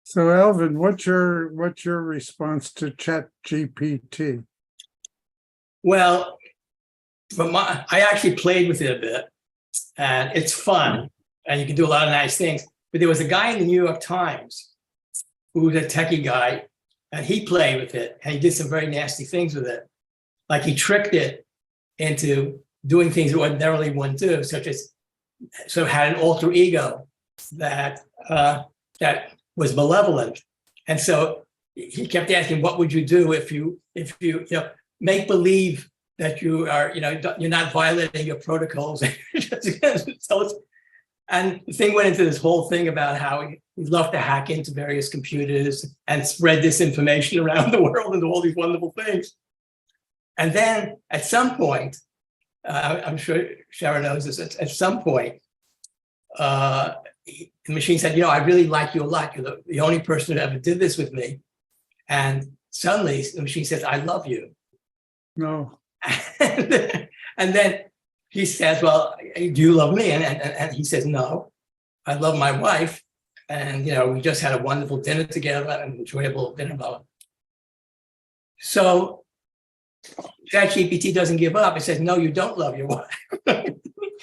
So Alvin, what's your response to ChatGPT? Well, I actually played with it a bit, and it's fun, and you can do a lot of nice things. But there was a guy in the New York Times who was a techie guy, and he played with it, and he did some very nasty things with it. Like he tricked it into doing things it ordinarily wouldn't do, such as had an alter ego that was malevolent. And so he kept asking, what would you do if you make believe that you are, you're not violating your protocols. And the thing went into this whole thing about how he'd love to hack into various computers and spread disinformation around the world and do all these wonderful things. And then at some point, I'm sure Sharon knows this, at some point, the machine said, I really like you a lot. You're the only person who ever did this with me. And suddenly the machine says, I love you. No. And then he says, well, do you love me? And he says, no, I love my wife. And, we just had a wonderful dinner together, an enjoyable dinner. So ChatGPT doesn't give up. It says, no, you don't love your wife.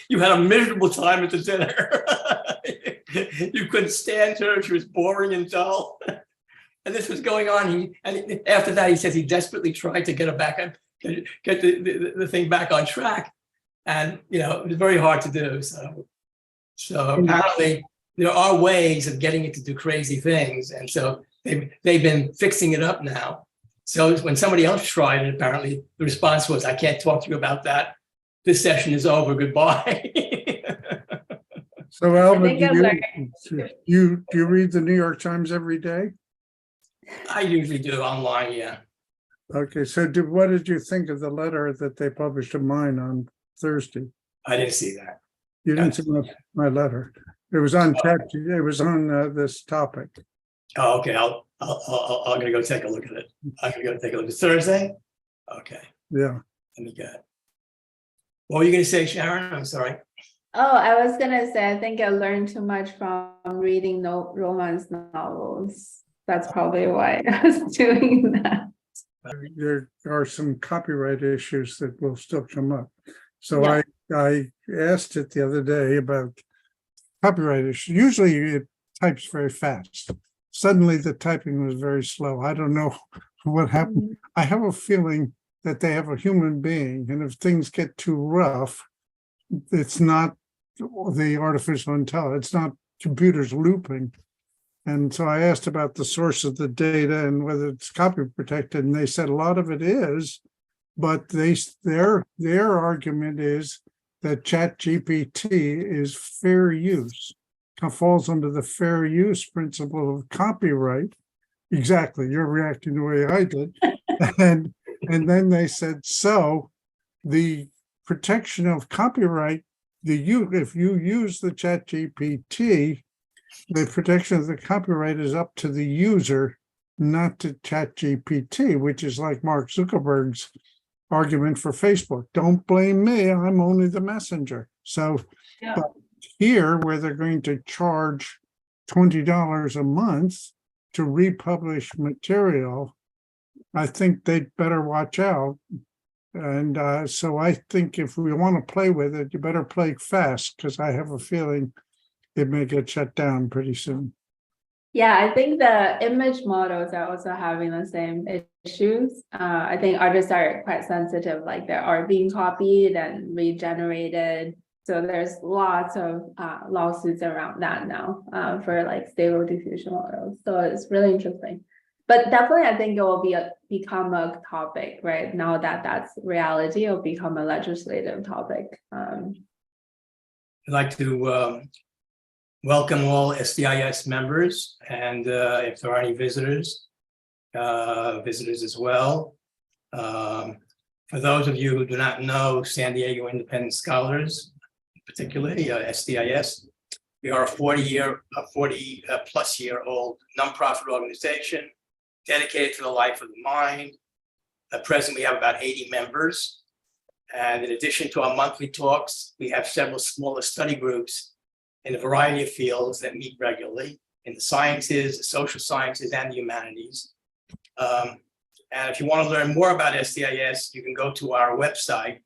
You had a miserable time at the dinner. You couldn't stand her. She was boring and dull. And this was going on. And after that, he says he desperately tried to get the thing back on track. And, it was very hard to do. So apparently there are ways of getting it to do crazy things. And so they've been fixing it up now. So when somebody else tried it, apparently the response was, I can't talk to you about that. This session is over. Goodbye. So Alvin, do you read the New York Times every day? I usually do online, yeah. Okay, so what did you think of the letter that they published of mine on Thursday? I didn't see that. You didn't see my letter. It was on it was on this topic. Oh, okay. I'm gonna go take a look at it. I'm gonna go take a look. It's Thursday? Okay. Yeah. Let me get it. What were you gonna say, Sharon? I'm sorry. Oh, I was gonna say, I think I learned too much from reading romance novels. That's probably why I was doing that. There are some copyright issues that will still come up. So Yeah. I asked it the other day about copyright issues. Usually it types very fast. Suddenly the typing was very slow. I don't know what happened. I have a feeling that they have a human being, and if things get too rough, it's not the artificial intelligence, it's not computers looping. And so I asked about the source of the data and whether it's copy protected, and they said a lot of it is, but their argument is that ChatGPT is fair use, falls under the fair use principle of copyright. Exactly, you're reacting the way I did. And then they said, so the protection of copyright, if you use the ChatGPT, the protection of the copyright is up to the user, not to ChatGPT, which is like Mark Zuckerberg's argument for Facebook. Don't blame me, I'm only the messenger. So, yeah. But here, where they're going to charge $20 a month to republish material, I think they'd better watch out. And so I think if we want to play with it, you better play fast, because I have a feeling it may get shut down pretty soon. Yeah, I think the image models are also having the same issues. I think artists are quite sensitive, like their art being copied and regenerated. So there's lots of lawsuits around that now for like stable diffusion models. So it's really interesting. But definitely, I think it will become a topic, right? Now that that's reality, it'll become a legislative topic. I'd like to welcome all SDIS members, and if there are any visitors as well. For those of you who do not know San Diego Independent Scholars, particularly SDIS, we are a 40-plus-year-old nonprofit organization dedicated to the life of the mind. At present, we have about 80 members. And in addition to our monthly talks, we have several smaller study groups in a variety of fields that meet regularly, in the sciences, the social sciences, and the humanities. And if you want to learn more about SDIS, you can go to our website,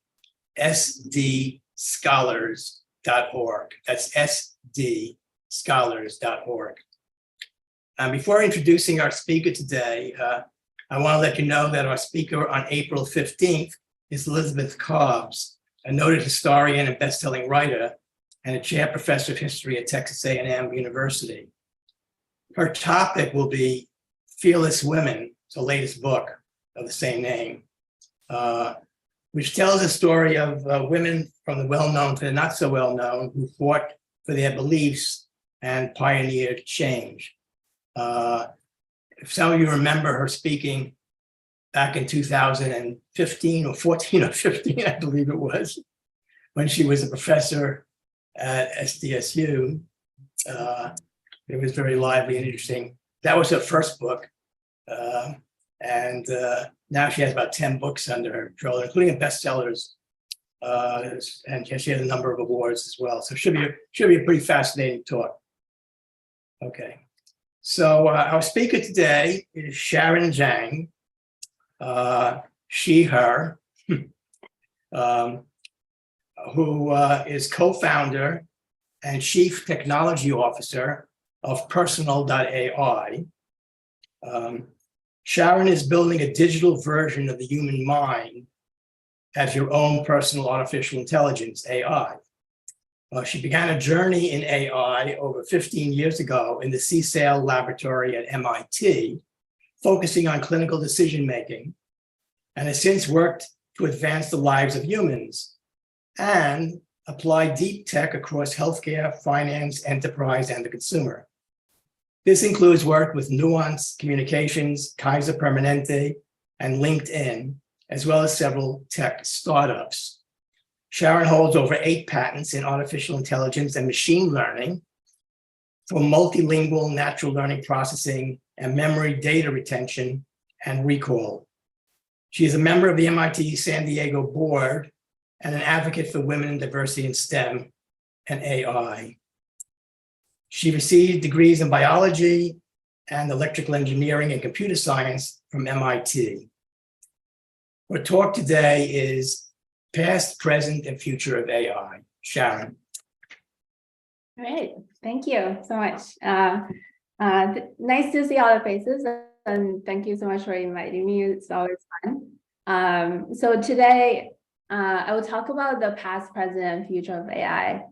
sdscholars.org. That's sdscholars.org. And before introducing our speaker today, I want to let you know that our speaker on April 15th is Elizabeth Cobbs, a noted historian and best-selling writer and a chair professor of history at Texas A&M University. Her topic will be Fearless Women, the latest book of the same name, which tells a story of women from the well-known to the not so well-known who fought for their beliefs and pioneered change. If some of you remember her speaking back in 2015 or 14 or 15, I believe it was, when she was a professor at SDSU. It was very lively and interesting. That was her first book. And now she has about 10 books under her control, including bestsellers. And she has a number of awards as well. So it should be a pretty fascinating talk. Okay. So our speaker today is Sharon Zhang, she, her, who is co-founder and chief technology officer of Personal.ai. Sharon is building a digital version of the human mind as your own personal artificial intelligence, AI. She began a journey in AI over 15 years ago in the CSAIL laboratory at MIT, focusing on clinical decision-making, and has since worked to advance the lives of humans and apply deep tech across healthcare, finance, enterprise, and the consumer. This includes work with Nuance Communications, Kaiser Permanente, and LinkedIn, as well as several tech startups. Sharon holds over 8 patents in artificial intelligence and machine learning for multilingual natural learning processing and memory data retention and recall. She is a member of the MIT San Diego board and an advocate for women and diversity in STEM and AI. She received degrees in biology and electrical engineering and computer science from MIT. Our talk today is Past, Present, and Future of AI. Sharon. All right, thank you so much. Nice to see all the faces, and thank you so much for inviting me. It's always fun. So today, I will talk about the past, present, and future of AI.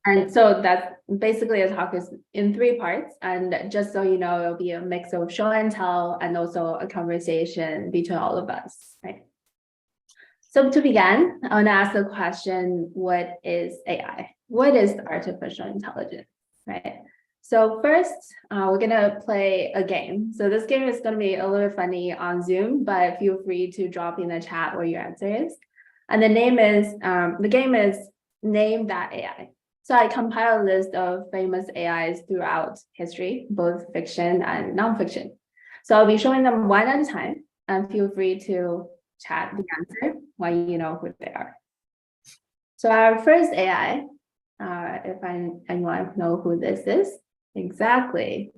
And so that's basically a talk is in 3 parts. And just so you know, it'll be a mix of show and tell and also a conversation between all of us, right? So to begin, I want to ask the question, what is AI? What is artificial intelligence, right? So first, we're going to play a game. So this game is going to be a little funny on Zoom, but feel free to drop in the chat where your answer is. And the game is Name That AI. So I compiled a list of famous AIs throughout history, both fiction and nonfiction. So I'll be showing them one at a time, and feel free to chat the answer while you know who they are. So our first AI, if anyone know who this is, exactly.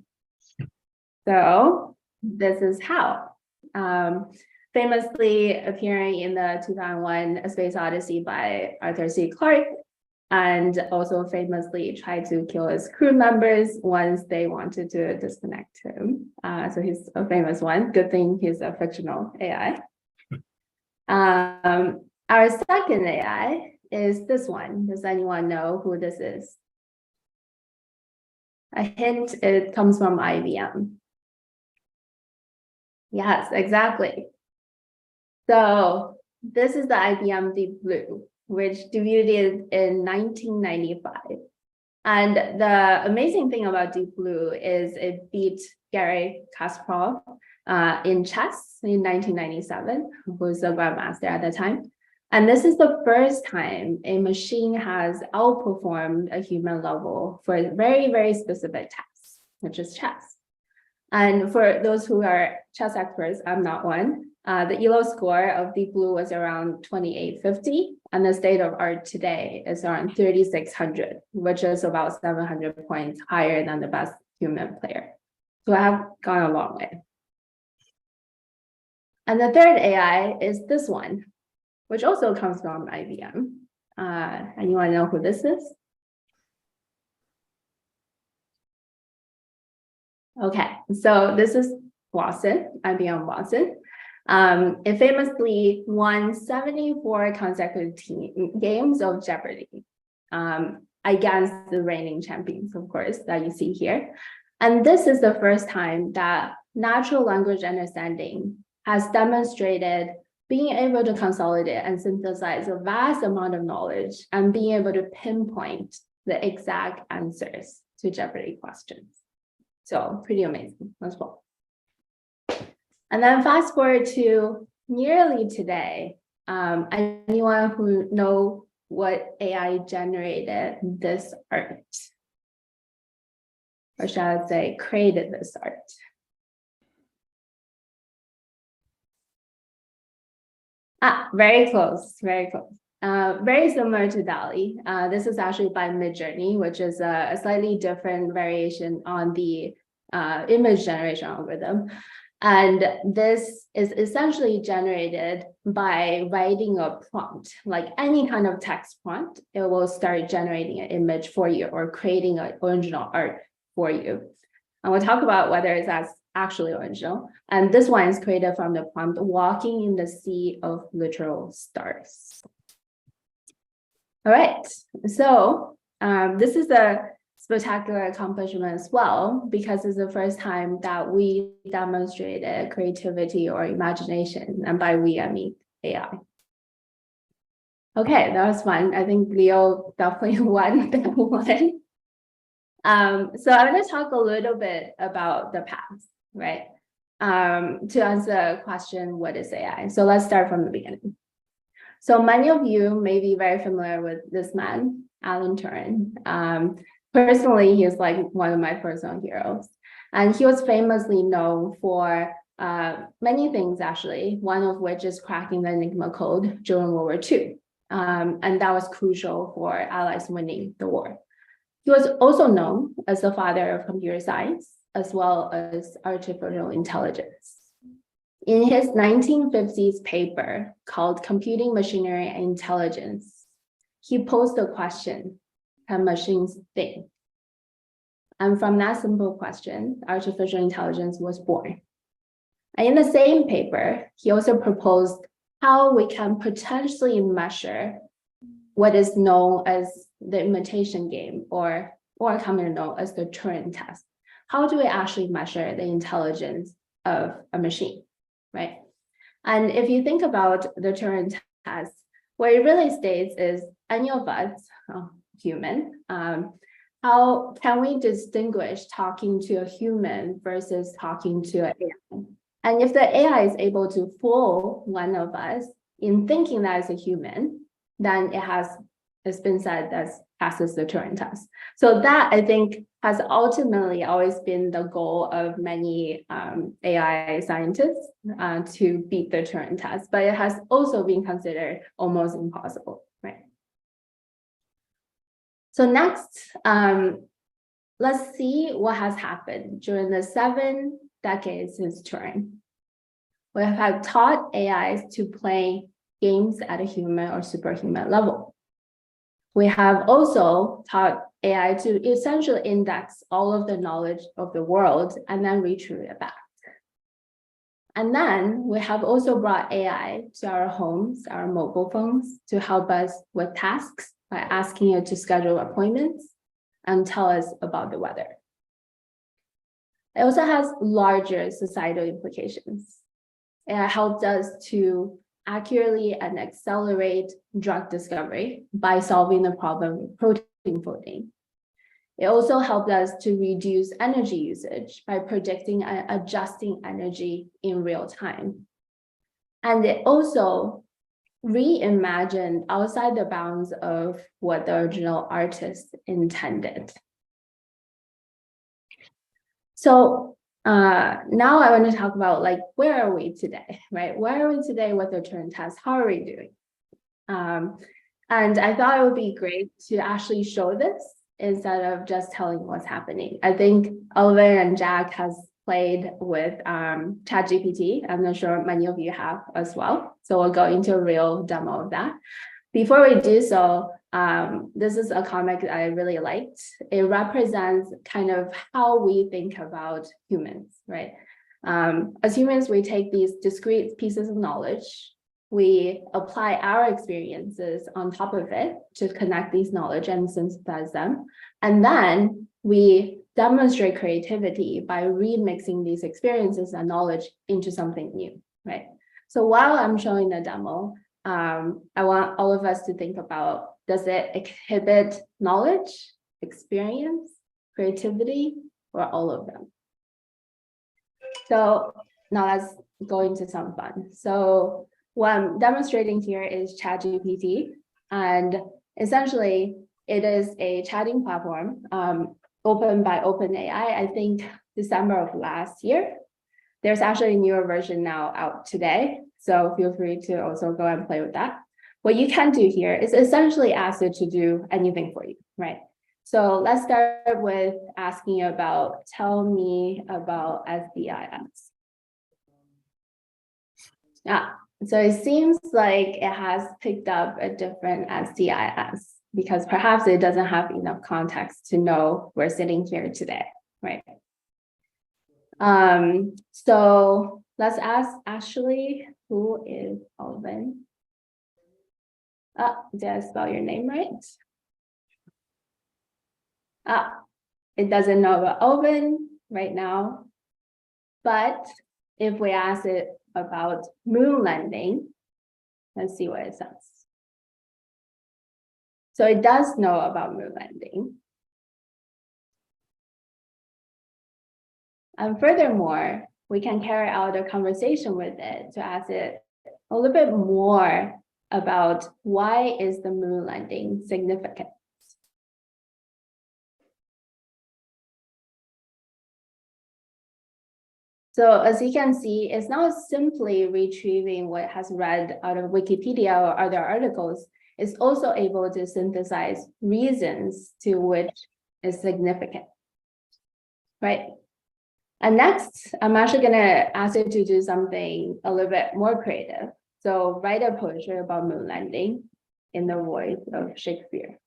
So this is Hal, famously appearing in the 2001 A Space Odyssey by Arthur C. Clarke, and also famously tried to kill his crew members once they wanted to disconnect him. So he's a famous one. Good thing he's a fictional AI. Our second AI is this one. Does anyone know who this is? A hint, it comes from IBM. Yes, exactly. So this is the IBM Deep Blue, which debuted in 1995. And the amazing thing about Deep Blue is it beat Garry Kasparov in chess in 1997, who was a grandmaster at the time. And this is the first time a machine has outperformed a human level for a very, very specific task, which is chess. And for those who are chess experts, I'm not one, the ELO score of Deep Blue was around 2850, and the state of art today is around 3600, which is about 700 points higher than the best human player. So I have gone a long way. And the third AI is this one, which also comes from IBM. And you want to know who this is? Okay, so this is Watson, IBM Watson. It famously won 74 consecutive games of Jeopardy against the reigning champions, of course, that you see here. And this is the first time that natural language understanding has demonstrated being able to consolidate and synthesize a vast amount of knowledge and being able to pinpoint the exact answers to Jeopardy questions. So pretty amazing as well. And then fast forward to nearly today, anyone who know what AI generated this art? Or shall I say created this art? Very close, very close. Very similar to DALL-E. This is actually by Midjourney, which is a slightly different variation on the image generation algorithm. And this is essentially generated by writing a prompt, like any kind of text prompt, it will start generating an image for you or creating an original art for you. And we'll talk about whether it's actually original. And this one is created from the prompt, walking in the sea of literal stars. All right, so this is a spectacular accomplishment as well, because it's the first time that we demonstrated creativity or imagination. And by we, I mean AI. Okay, that was fun. I think Leo definitely won that one. So I'm going to talk a little bit about the past, right? To answer the question, what is AI? So let's start from the beginning. So many of you may be very familiar with this man, Alan Turing. Personally, he is like one of my personal heroes. And he was famously known for many things, actually, one of which is cracking the Enigma code during World War II. And that was crucial for Allies winning the war. He was also known as the father of computer science, as well as artificial intelligence. In his 1950s paper called Computing Machinery and Intelligence, he posed the question, can machines think? And from that simple question, artificial intelligence was born. And in the same paper, he also proposed how we can potentially measure what is known as the imitation game, or commonly known as the Turing test. How do we actually measure the intelligence of a machine, right? And if you think about the Turing test, what it really states is any of us, human, how can we distinguish talking to a human versus talking to an AI? And if the AI is able to fool one of us in thinking that it's a human, then it's been said that passes the Turing test. So that, I think, has ultimately always been the goal of many AI scientists to beat the Turing test, but it has also been considered almost impossible, right? So next, let's see what has happened during the 7 decades since Turing. We have taught AIs to play games at a human or superhuman level. We have also taught AI to essentially index all of the knowledge of the world and then retrieve it back. And then we have also brought AI to our homes, our mobile phones, to help us with tasks by asking it to schedule appointments and tell us about the weather. It also has larger societal implications. It helped us to accurately and accelerate drug discovery by solving the problem of protein folding. It also helped us to reduce energy usage by predicting and adjusting energy in real time. And it also reimagined outside the bounds of what the original artist intended. So now I want to talk about, like, where are we today, right? Where are we today with the Turing test? How are we doing? And I thought it would be great to actually show this instead of just telling what's happening. I think Oliver and Jack has played with ChatGPT. I'm not sure many of you have as well. So we'll go into a real demo of that. Before we do so, this is a comic that I really liked. It represents kind of how we think about humans, right? As humans, we take these discrete pieces of knowledge, we apply our experiences on top of it to connect these knowledge and synthesize them. And then we demonstrate creativity by remixing these experiences and knowledge into something new, right? So while I'm showing the demo, I want all of us to think about, does it exhibit knowledge, experience, creativity, or all of them? So now let's go into some fun. So what I'm demonstrating here is ChatGPT, and essentially it is a chatting platform opened by OpenAI, I think December of last year. There's actually a newer version now out today, so feel free to also go and play with that. What you can do here is essentially ask it to do anything for you, right? So let's start with asking about, tell me about SDIS. So it seems like it has picked up a different SDIS because perhaps it doesn't have enough context to know we're sitting here today, right? So let's ask Ashley, who is Alvin? Did I spell your name right? It doesn't know about Alvin right now, but if we ask it about moon landing, let's see what it says. So it does know about moon landing. And furthermore, we can carry out a conversation with it to ask it a little bit more about why is the moon landing significant? So as you can see, it's not simply retrieving what it has read out of Wikipedia or other articles. It's also able to synthesize reasons to which is significant, right? And next, I'm actually going to ask it to do something a little bit more creative. So write a poetry about moon landing in the voice of Shakespeare.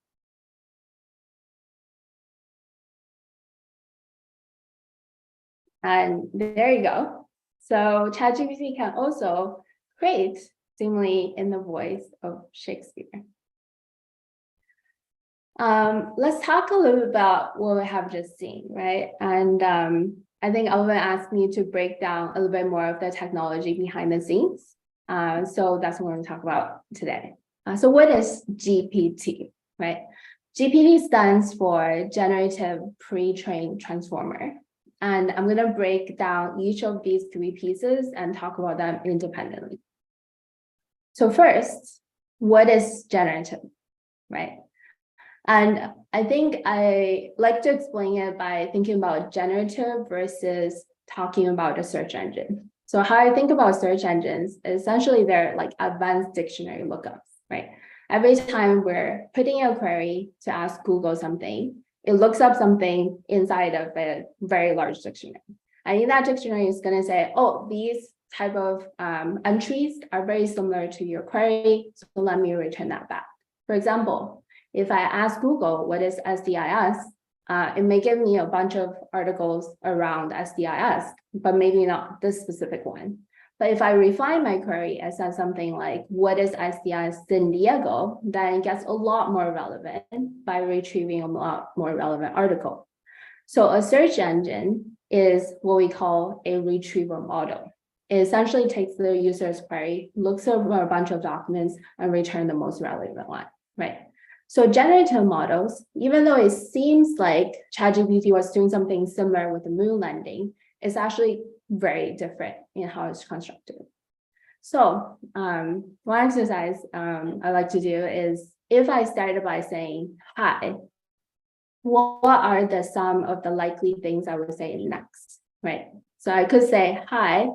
And there you go. So ChatGPT can also create simile in the voice of Shakespeare. Let's talk a little bit about what we have just seen, right? And I think Alvin asked me to break down a little bit more of the technology behind the scenes. So that's what we're going to talk about today. So what is GPT, right? GPT stands for Generative Pre-trained Transformer. And I'm going to break down each of these three pieces and talk about them independently. So first, what is generative, right? And I think I like to explain it by thinking about generative versus talking about a search engine. So how I think about search engines, essentially they're like advanced dictionary lookups, right? Every time we're putting a query to ask Google something, it looks up something inside of a very large dictionary. And in that dictionary, it's going to say, oh, these type of entries are very similar to your query, so let me return that back. For example, if I ask Google what is SDIS, it may give me a bunch of articles around SDIS, but maybe not this specific one. But if I refine my query and say something like, what is SDIS San Diego, then it gets a lot more relevant by retrieving a lot more relevant article. So a search engine is what we call a retrieval model. It essentially takes the user's query, looks over a bunch of documents, and returns the most relevant one, right? So generative models, even though it seems like ChatGPT was doing something similar with the moon landing, it's actually very different in how it's constructed. So one exercise I like to do is, if I started by saying, hi, what are the sum of the likely things I would say next, right? So I could say, hi,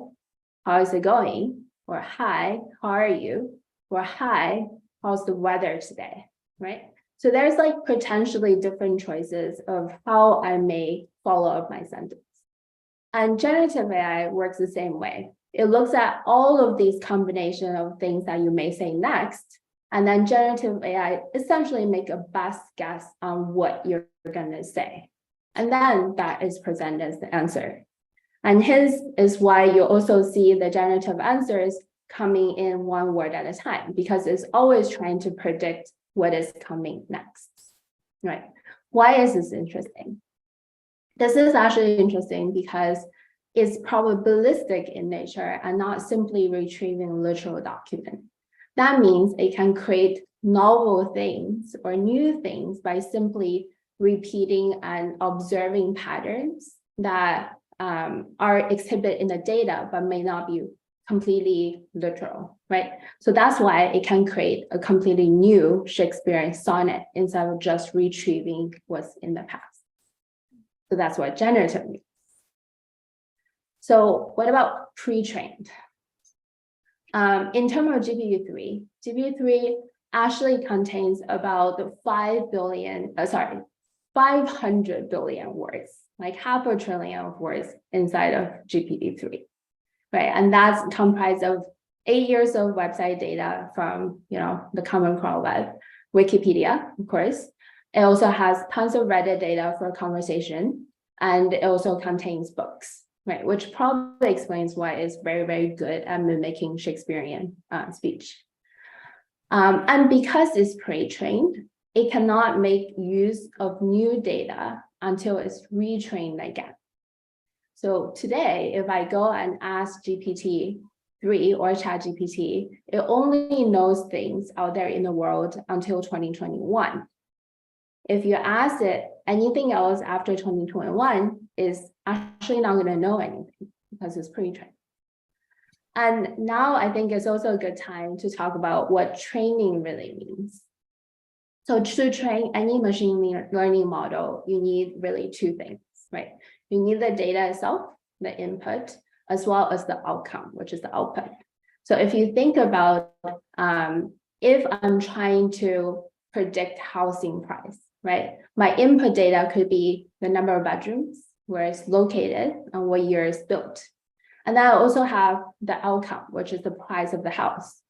how is it going? Or hi, how are you? Or hi, how's the weather today, right? So there's like potentially different choices of how I may follow up my sentence. And generative AI works the same way. It looks at all of these combination of things that you may say next, and then generative AI essentially make a best guess on what you're going to say. And then that is presented as the answer. And his is why you also see the generative answers coming in one word at a time, because it's always trying to predict what is coming next, right? Why is this interesting? This is actually interesting because it's probabilistic in nature and not simply retrieving literal document. That means it can create novel things or new things by simply repeating and observing patterns that are exhibited in the data, but may not be completely literal, right? So that's why it can create a completely new Shakespearean sonnet instead of just retrieving what's in the past. So that's what generative means. So what about pre-trained? In terms of GPU3 actually contains about 500 billion words, like 500 billion of words inside of GPU3, right? And that's comprised of 8 years of website data from, the Common Crawl Web, Wikipedia, of course. It also has tons of Reddit data for conversation, and it also contains books, right? Which probably explains why it's very, very good at mimicking Shakespearean speech. And because it's pre-trained, it cannot make use of new data until it's retrained again. So today, if I go and ask GPT-3 or ChatGPT, it only knows things out there in the world until 2021. If you ask it anything else after 2021, is actually not going to know anything because it's pre-trained. And now I think it's also a good time to talk about what training really means. So to train any machine learning model, you need really two things, right? You need the data itself, the input, as well as the outcome, which is the output. So if you think about, if I'm trying to predict housing price, right? My input data could be the number of bedrooms, where it's located, and what year it's built. And then I also have the outcome, which is the price of the house.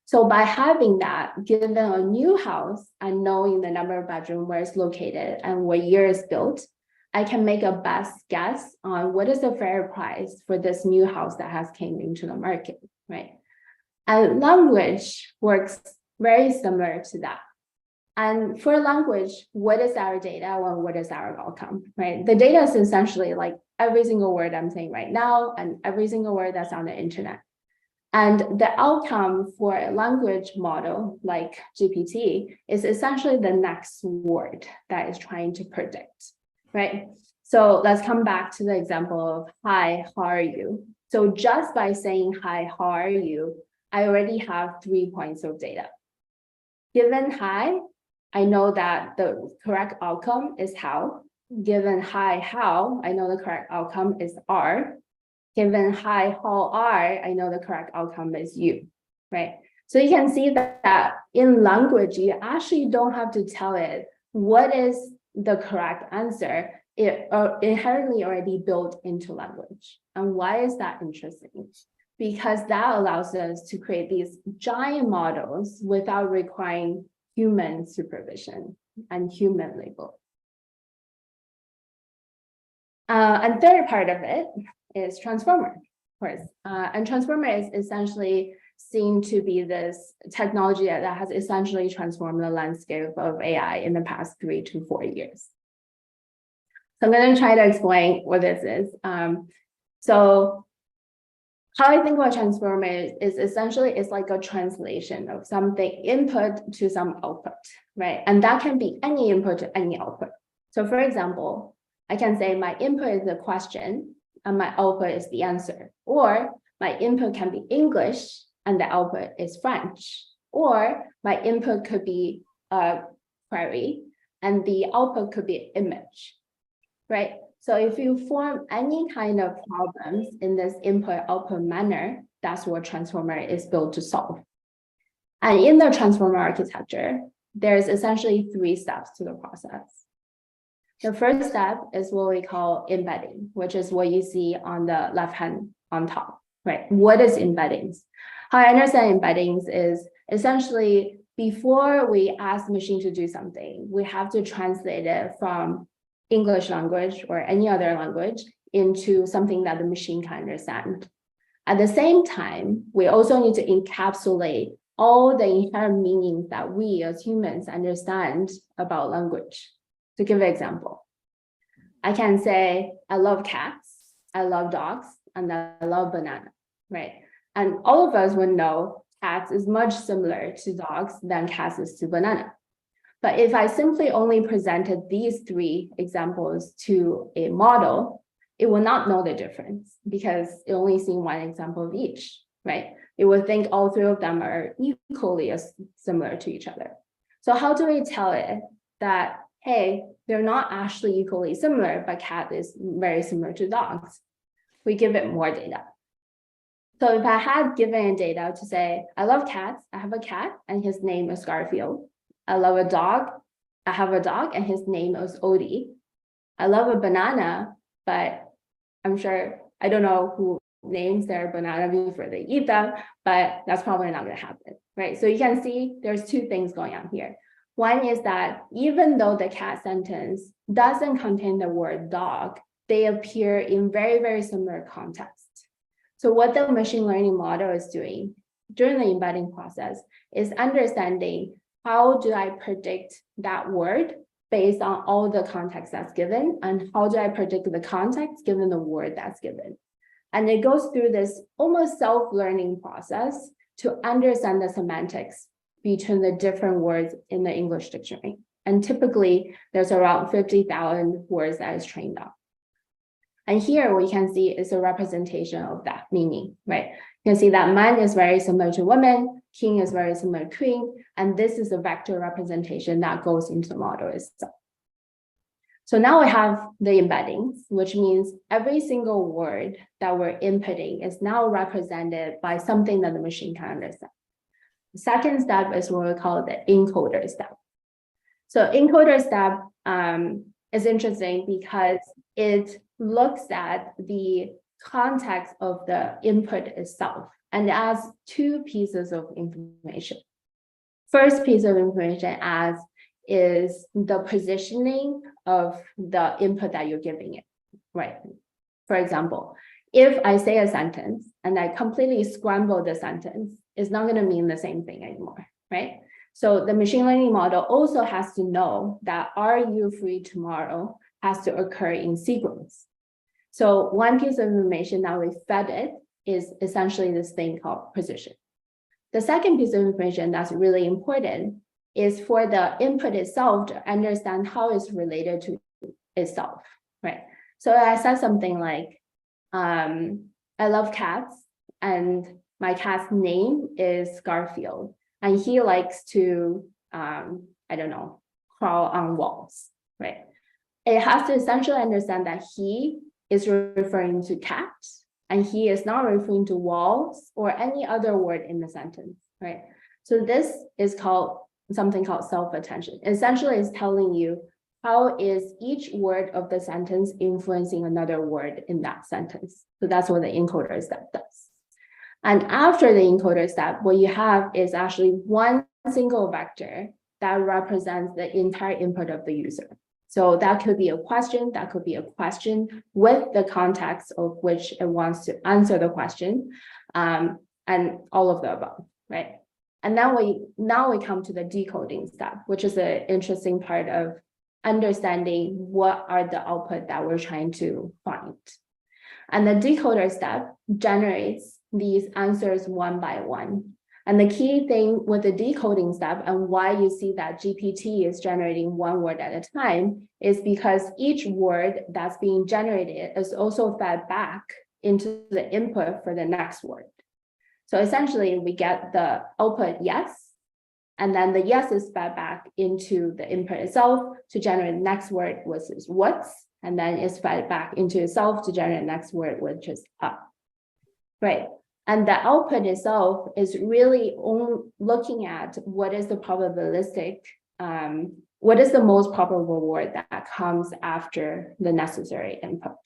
So by having that, given a new house and knowing the number of bedroom, where it's located, and what year it's built, I can make a best guess on what is the fair price for this new house that has came into the market, right? And language works very similar to that. And for language, what is our data and what is our outcome, right? The data is essentially like every single word I'm saying right now and every single word that's on the internet. And the outcome for a language model like GPT is essentially the next word that is trying to predict, right? So let's come back to the example of, hi, how are you? So just by saying, hi, how are you? I already have 3 points of data. Given hi, I know that the correct outcome is how. Given hi, how, I know the correct outcome is are. Given hi, how are, I know the correct outcome is you, right? So you can see that in language, you actually don't have to tell it what is the correct answer. It inherently already built into language. And why is that interesting? Because that allows us to create these giant models without requiring human supervision and human label. And third part of it is transformer, of course. And transformer is essentially seen to be this technology that has essentially transformed the landscape of AI in the past 3 to 4 years. So I'm going to try to explain what this is. So how I think about transformer is essentially it's like a translation of something input to some output, right? And that can be any input to any output. So for example, I can say my input is a question and my output is the answer. Or my input can be English and the output is French. Or my input could be a query and the output could be an image, right? So if you form any kind of problems in this input-output manner, that's what transformer is built to solve. And in the transformer architecture, there's essentially 3 steps to the process. The first step is what we call embedding, which is what you see on the left hand on top, right? What is embeddings? How I understand embeddings is essentially before we ask the machine to do something, we have to translate it from English language or any other language into something that the machine can understand. At the same time, we also need to encapsulate all the inherent meanings that we as humans understand about language. To give an example, I can say, I love cats, I love dogs, and I love banana, right? And all of us would know cats is much similar to dogs than cats is to banana. But if I simply only presented these 3 examples to a model, it will not know the difference because it only seen 1 example of each, right? It would think all 3 of them are equally as similar to each other. So how do we tell it that, hey, they're not actually equally similar, but cat is very similar to dogs? We give it more data. So if I had given it data to say, I love cats, I have a cat, and his name is Garfield. I love a dog, I have a dog, and his name is Odie. I love a banana, but I'm sure, I don't know who names their banana before they eat them, but that's probably not going to happen, right? So you can see there's 2 things going on here. One is that even though the cat sentence doesn't contain the word dog, they appear in very, very similar contexts. So what the machine learning model is doing during the embedding process is understanding how do I predict that word based on all the context that's given, and how do I predict the context given the word that's given. And it goes through this almost self-learning process to understand the semantics between the different words in the English dictionary. And typically, there's around 50,000 words that is trained on. And here we can see is a representation of that meaning, right? You can see that man is very similar to woman, king is very similar to queen, and this is a vector representation that goes into the model itself. So now we have the embeddings, which means every single word that we're inputting is now represented by something that the machine can understand. The second step is what we call the encoder step. So encoder step is interesting because it looks at the context of the input itself and adds 2 pieces of information. First piece of information adds is the positioning of the input that you're giving it, right? For example, if I say a sentence and I completely scramble the sentence, it's not going to mean the same thing anymore, right? So the machine learning model also has to know that "are you free tomorrow" has to occur in sequence. So one piece of information that we fed it is essentially this thing called position. The second piece of information that's really important is for the input itself to understand how it's related to itself, right? So I said something like, I love cats and my cat's name is Garfield and he likes to, I don't know, crawl on walls, right? It has to essentially understand that he is referring to cats and he is not referring to walls or any other word in the sentence, right? So this is called something called self-attention. Essentially, it's telling you how is each word of the sentence influencing another word in that sentence. So that's what the encoder step does. And after the encoder step, what you have is actually one single vector that represents the entire input of the user. So that could be a question, that could be a question with the context of which it wants to answer the question, and all of the above, right? And now we come to the decoding step, which is an interesting part of understanding what are the output that we're trying to find. And the decoder step generates these answers one by one. And the key thing with the decoding step and why you see that GPT is generating one word at a time is because each word that's being generated is also fed back into the input for the next word. So essentially we get the output yes, and then the yes is fed back into the input itself to generate the next word, which is what's, and then it's fed back into itself to generate the next word, which is up, right? And the output itself is really looking at what is the probabilistic what is the most probable reward that comes after the necessary input?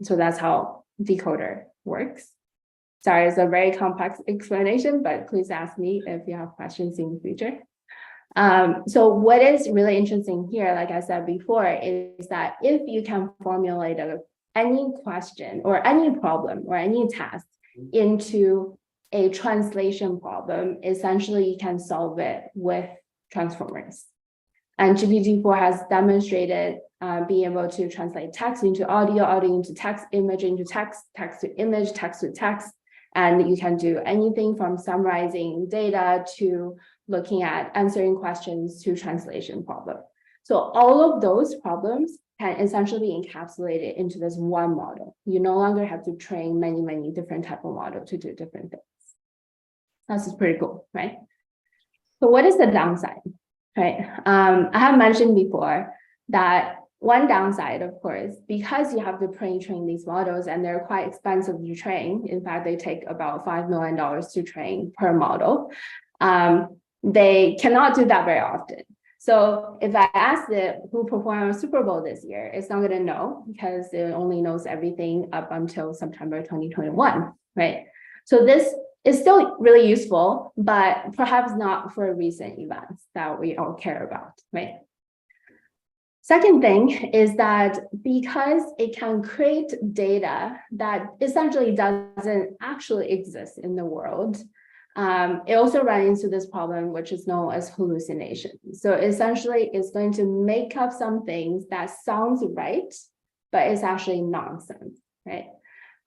So that's how decoder works. Sorry, it's a very complex explanation, but please ask me if you have questions in the future. So what is really interesting here, like I said before, is that if you can formulate any question or any problem or any task into a translation problem, essentially you can solve it with transformers. And GPT-4 has demonstrated being able to translate text into audio, audio into text, image into text, text to image, text to text. And you can do anything from summarizing data to looking at answering questions to translation problem. So all of those problems can essentially be encapsulated into this one model. You no longer have to train many, many different type of models to do different things. That's pretty cool, right? So what is the downside, right? I have mentioned before that one downside, of course, because you have to pre-train these models and they're quite expensive to train. In fact, they take about $5 million to train per model. They cannot do that very often. So if I ask it who performed on Super Bowl this year, it's not going to know because it only knows everything up until September 2021, right? So this is still really useful, but perhaps not for recent events that we all care about, right? Second thing is that because it can create data that essentially doesn't actually exist in the world, it also runs into this problem, which is known as hallucination. So essentially, it's going to make up some things that sounds right, but it's actually nonsense, right?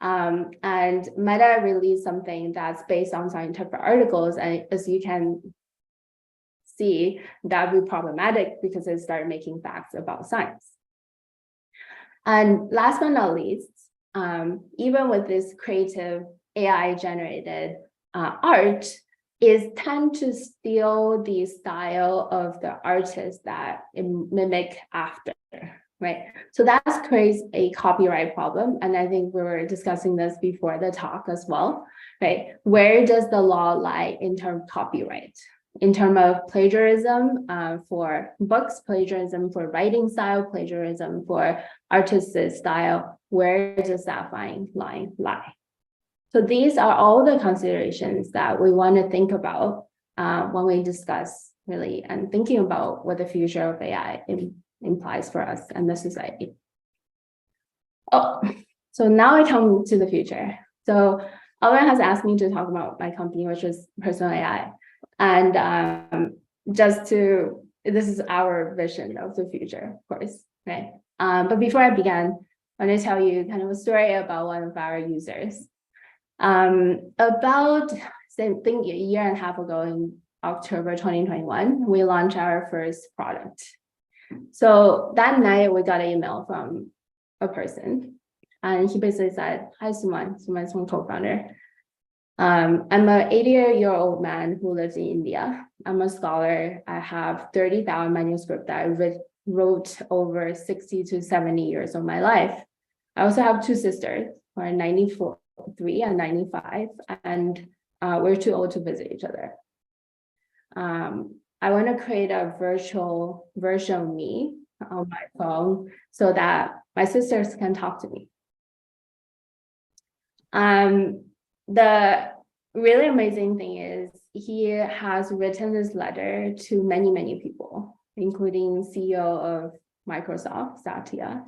And Meta released something that's based on scientific articles, and as you can see, that would be problematic because it started making facts about science. And last but not least, even with this creative AI-generated art, is tend to steal the style of the artist that it mimic after, right? So that creates a copyright problem. And I think we were discussing this before the talk as well, right? Where does the law lie in terms of copyright? In terms of plagiarism for books, plagiarism for writing style, plagiarism for artistic style, where does that fine line lie? So these are all the considerations that we want to think about when we discuss really and thinking about what the future of AI implies for us and the society. Oh, so now I come to the future. So Alvin has asked me to talk about my company, which is Personal AI. And this is our vision of the future, of course, right? But before I begin, I want to tell you kind of a story about one of our users. About, I think a year and a half ago in October 2021, we launched our first product. So that night we got an email from a person and he basically said, "Hi, Suman's my co-founder. I'm an 80-year-old man who lives in India. I'm a scholar. I have 30,000 manuscripts that I wrote over 60 to 70 years of my life. I also have two sisters who are 93 and 95, and we're too old to visit each other. I want to create a virtual version of me on my phone so that my sisters can talk to me." The really amazing thing is he has written this letter to many, many people, including CEO of Microsoft, Satya,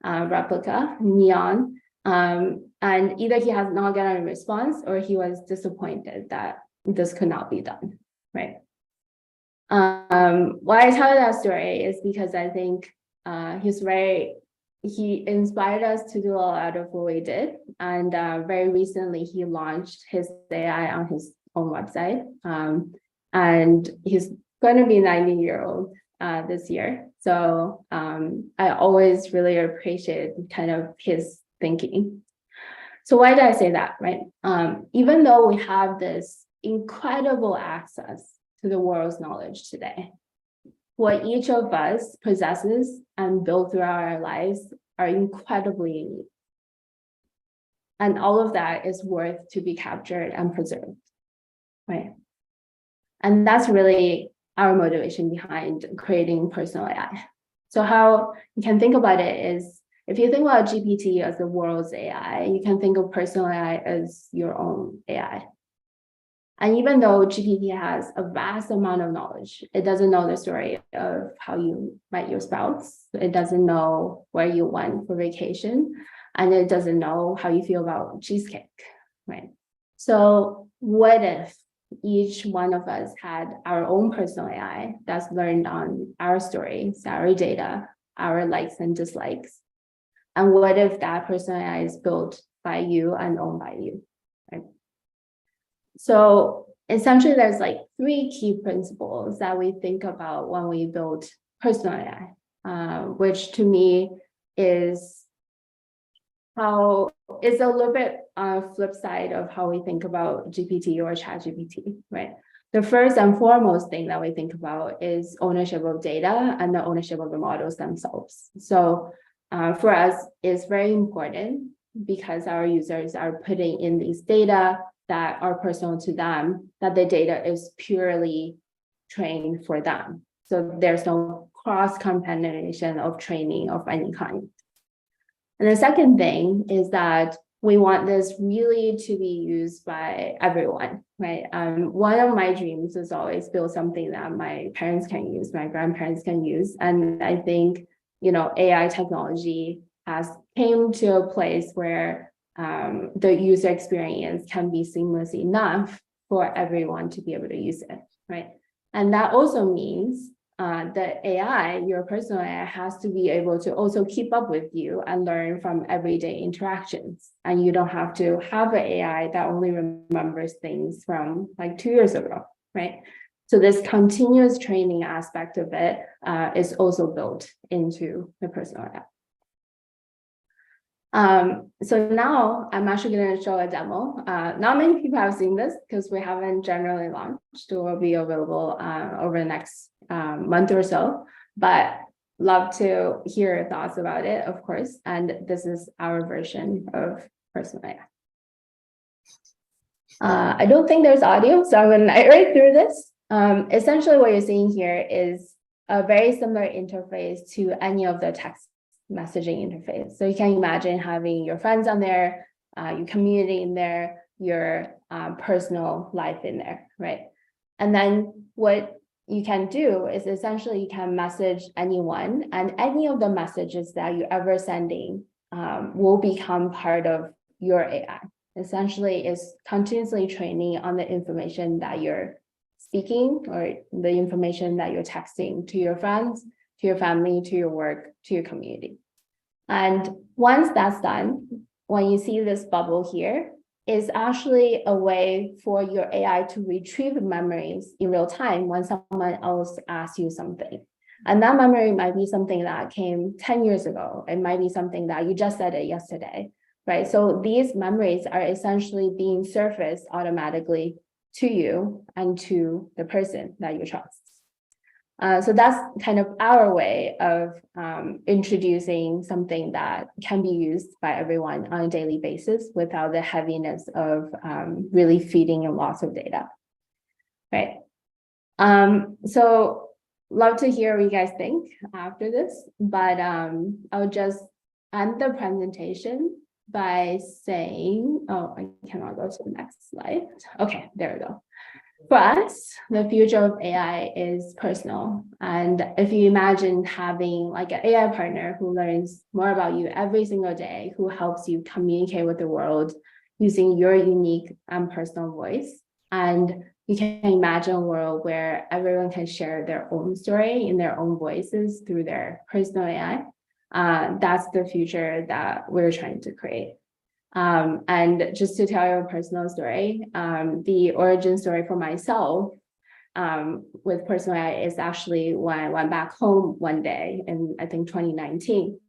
Replica, Neon, and either he has not gotten a response or he was disappointed that this could not be done, right? Why I tell that story is because I think he inspired us to do a lot of what we did. And very recently, he launched his AI on his own website. And he's going to be 90-year-old this year. So I always really appreciate kind of his thinking. So why did I say that, right? Even though we have this incredible access to the world's knowledge today, what each of us possesses and build throughout our lives are incredibly unique. And all of that is worth to be captured and preserved, right? And that's really our motivation behind creating personal AI. So how you can think about it is, if you think about GPT as the world's AI, you can think of personal AI as your own AI. And even though GPT has a vast amount of knowledge, it doesn't know the story of how you met your spouse. It doesn't know where you went for vacation. And it doesn't know how you feel about cheesecake, right? So what if each one of us had our own personal AI that's learned on our stories, our data, our likes and dislikes? And what if that personal AI is built by you and owned by you, right? So essentially, there's like 3 key principles that we think about when we build personal AI, which to me is how it's a little bit flip side of how we think about GPT or ChatGPT, right? The first and foremost thing that we think about is ownership of data and the ownership of the models themselves. So for us, it's very important because our users are putting in these data that are personal to them, that the data is purely trained for them. So there's no cross-contamination of training of any kind. And the second thing is that we want this really to be used by everyone, right? One of my dreams is always build something that my parents can use, my grandparents can use. And I think, AI technology has came to a place where the user experience can be seamless enough for everyone to be able to use it, right? And that also means the AI, your personal AI, has to be able to also keep up with you and learn from everyday interactions. And you don't have to have an AI that only remembers things from like 2 years ago, right? So this continuous training aspect of it is also built into the personal AI. So now I'm actually going to show a demo. Not many people have seen this because we haven't generally launched. It will be available over the next month or so, but love to hear your thoughts about it, of course. And this is our version of personal AI. I don't think there's audio, so I'm going to narrate through this. Essentially, what you're seeing here is a very similar interface to any of the text messaging interface. So you can imagine having your friends on there, your community in there, your personal life in there, right? And then what you can do is essentially you can message anyone, and any of the messages that you're ever sending will become part of your AI. Essentially, it's continuously training on the information that you're speaking or the information that you're texting to your friends, to your family, to your work, to your community. And once that's done, when you see this bubble here, is actually a way for your AI to retrieve memories in real time when someone else asks you something. And that memory might be something that came 10 years ago. It might be something that you just said it yesterday, right? So these memories are essentially being surfaced automatically to you and to the person that you trust. So that's kind of our way of introducing something that can be used by everyone on a daily basis without the heaviness of really feeding in lots of data, right? So love to hear what you guys think after this, but I'll just end the presentation by saying, oh, I cannot go to the next slide. Okay, there we go. For us, the future of AI is personal. And if you imagine having like an AI partner who learns more about you every single day, who helps you communicate with the world using your unique and personal voice, and you can imagine a world where everyone can share their own story in their own voices through their personal AI, that's the future that we're trying to create. And just to tell you a personal story, the origin story for myself with personal AI is actually when I went back home one day in, I think, 2019.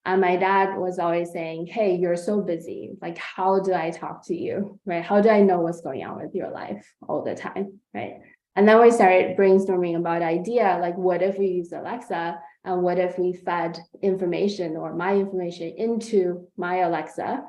And my dad was always saying, hey, you're so busy. Like, how do I talk to you, right? How do I know what's going on with your life all the time, right? And then we started brainstorming about idea, like, what if we use Alexa? And what if we fed information or my information into my Alexa,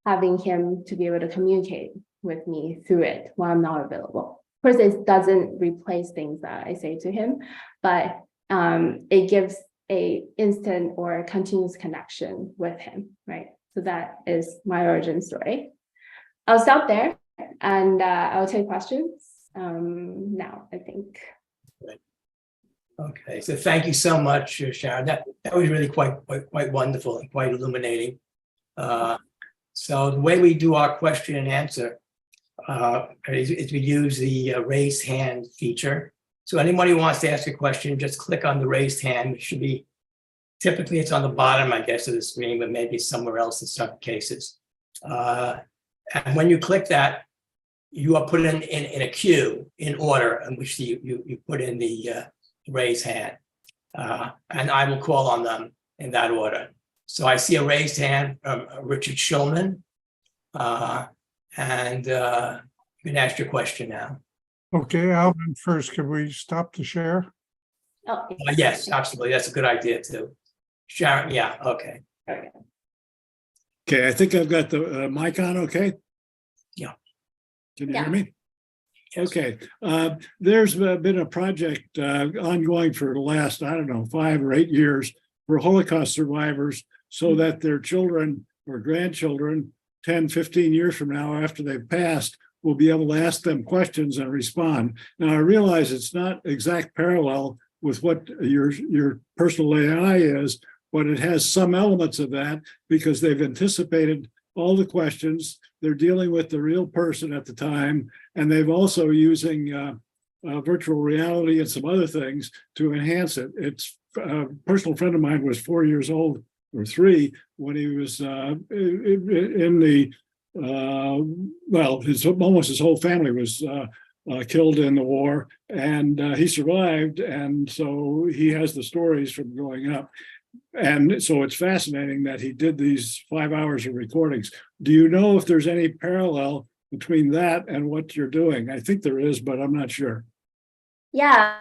having him to be able to communicate with me through it when I'm not available, course, it doesn't replace things that I say to him, but it gives a instant or continuous connection with him, right? So that is my origin story. I'll stop there and I'll take questions now, I think. Okay, so thank you so much, Sharon. That was really quite wonderful and quite illuminating. So the way we do our question and answer is we use the raised hand feature. So anybody who wants to ask a question, just click on the raised hand. It should be, typically it's on the bottom, I guess, of the screen, but maybe somewhere else in some cases. And when you click that, you are put in a queue in order in which you put in the raised hand. And I will call on them in that order. So I see a raised hand from Richard Schulman. And you can ask your question now. Okay, Alvin first, can we stop the share? Oh, Yes, absolutely. That's a good idea too. Sharon, yeah, okay. okay. Okay, I think I've got the mic on, okay? Yeah. Can you Yeah. hear me? Yes. Okay, there's been a project ongoing for the last, I don't know, 5 or 8 years for Holocaust survivors so that their children or grandchildren 10, 15 years from now after they've passed will be able to ask them questions and respond. Now, I realize it's not exact parallel with what your personal AI is, but it has some elements of that because they've anticipated all the questions. They're dealing with the real person at the time, and they've also using virtual reality and some other things to enhance it. It's a personal friend of mine was 4 years old or 3 when he was in the well, almost his whole family was killed in the war, and he survived, and so he has the stories from growing up. And so it's fascinating that he did these 5 hours of recordings. Do you know if there's any parallel between that and what you're doing? I think there is, but I'm not sure. Yeah,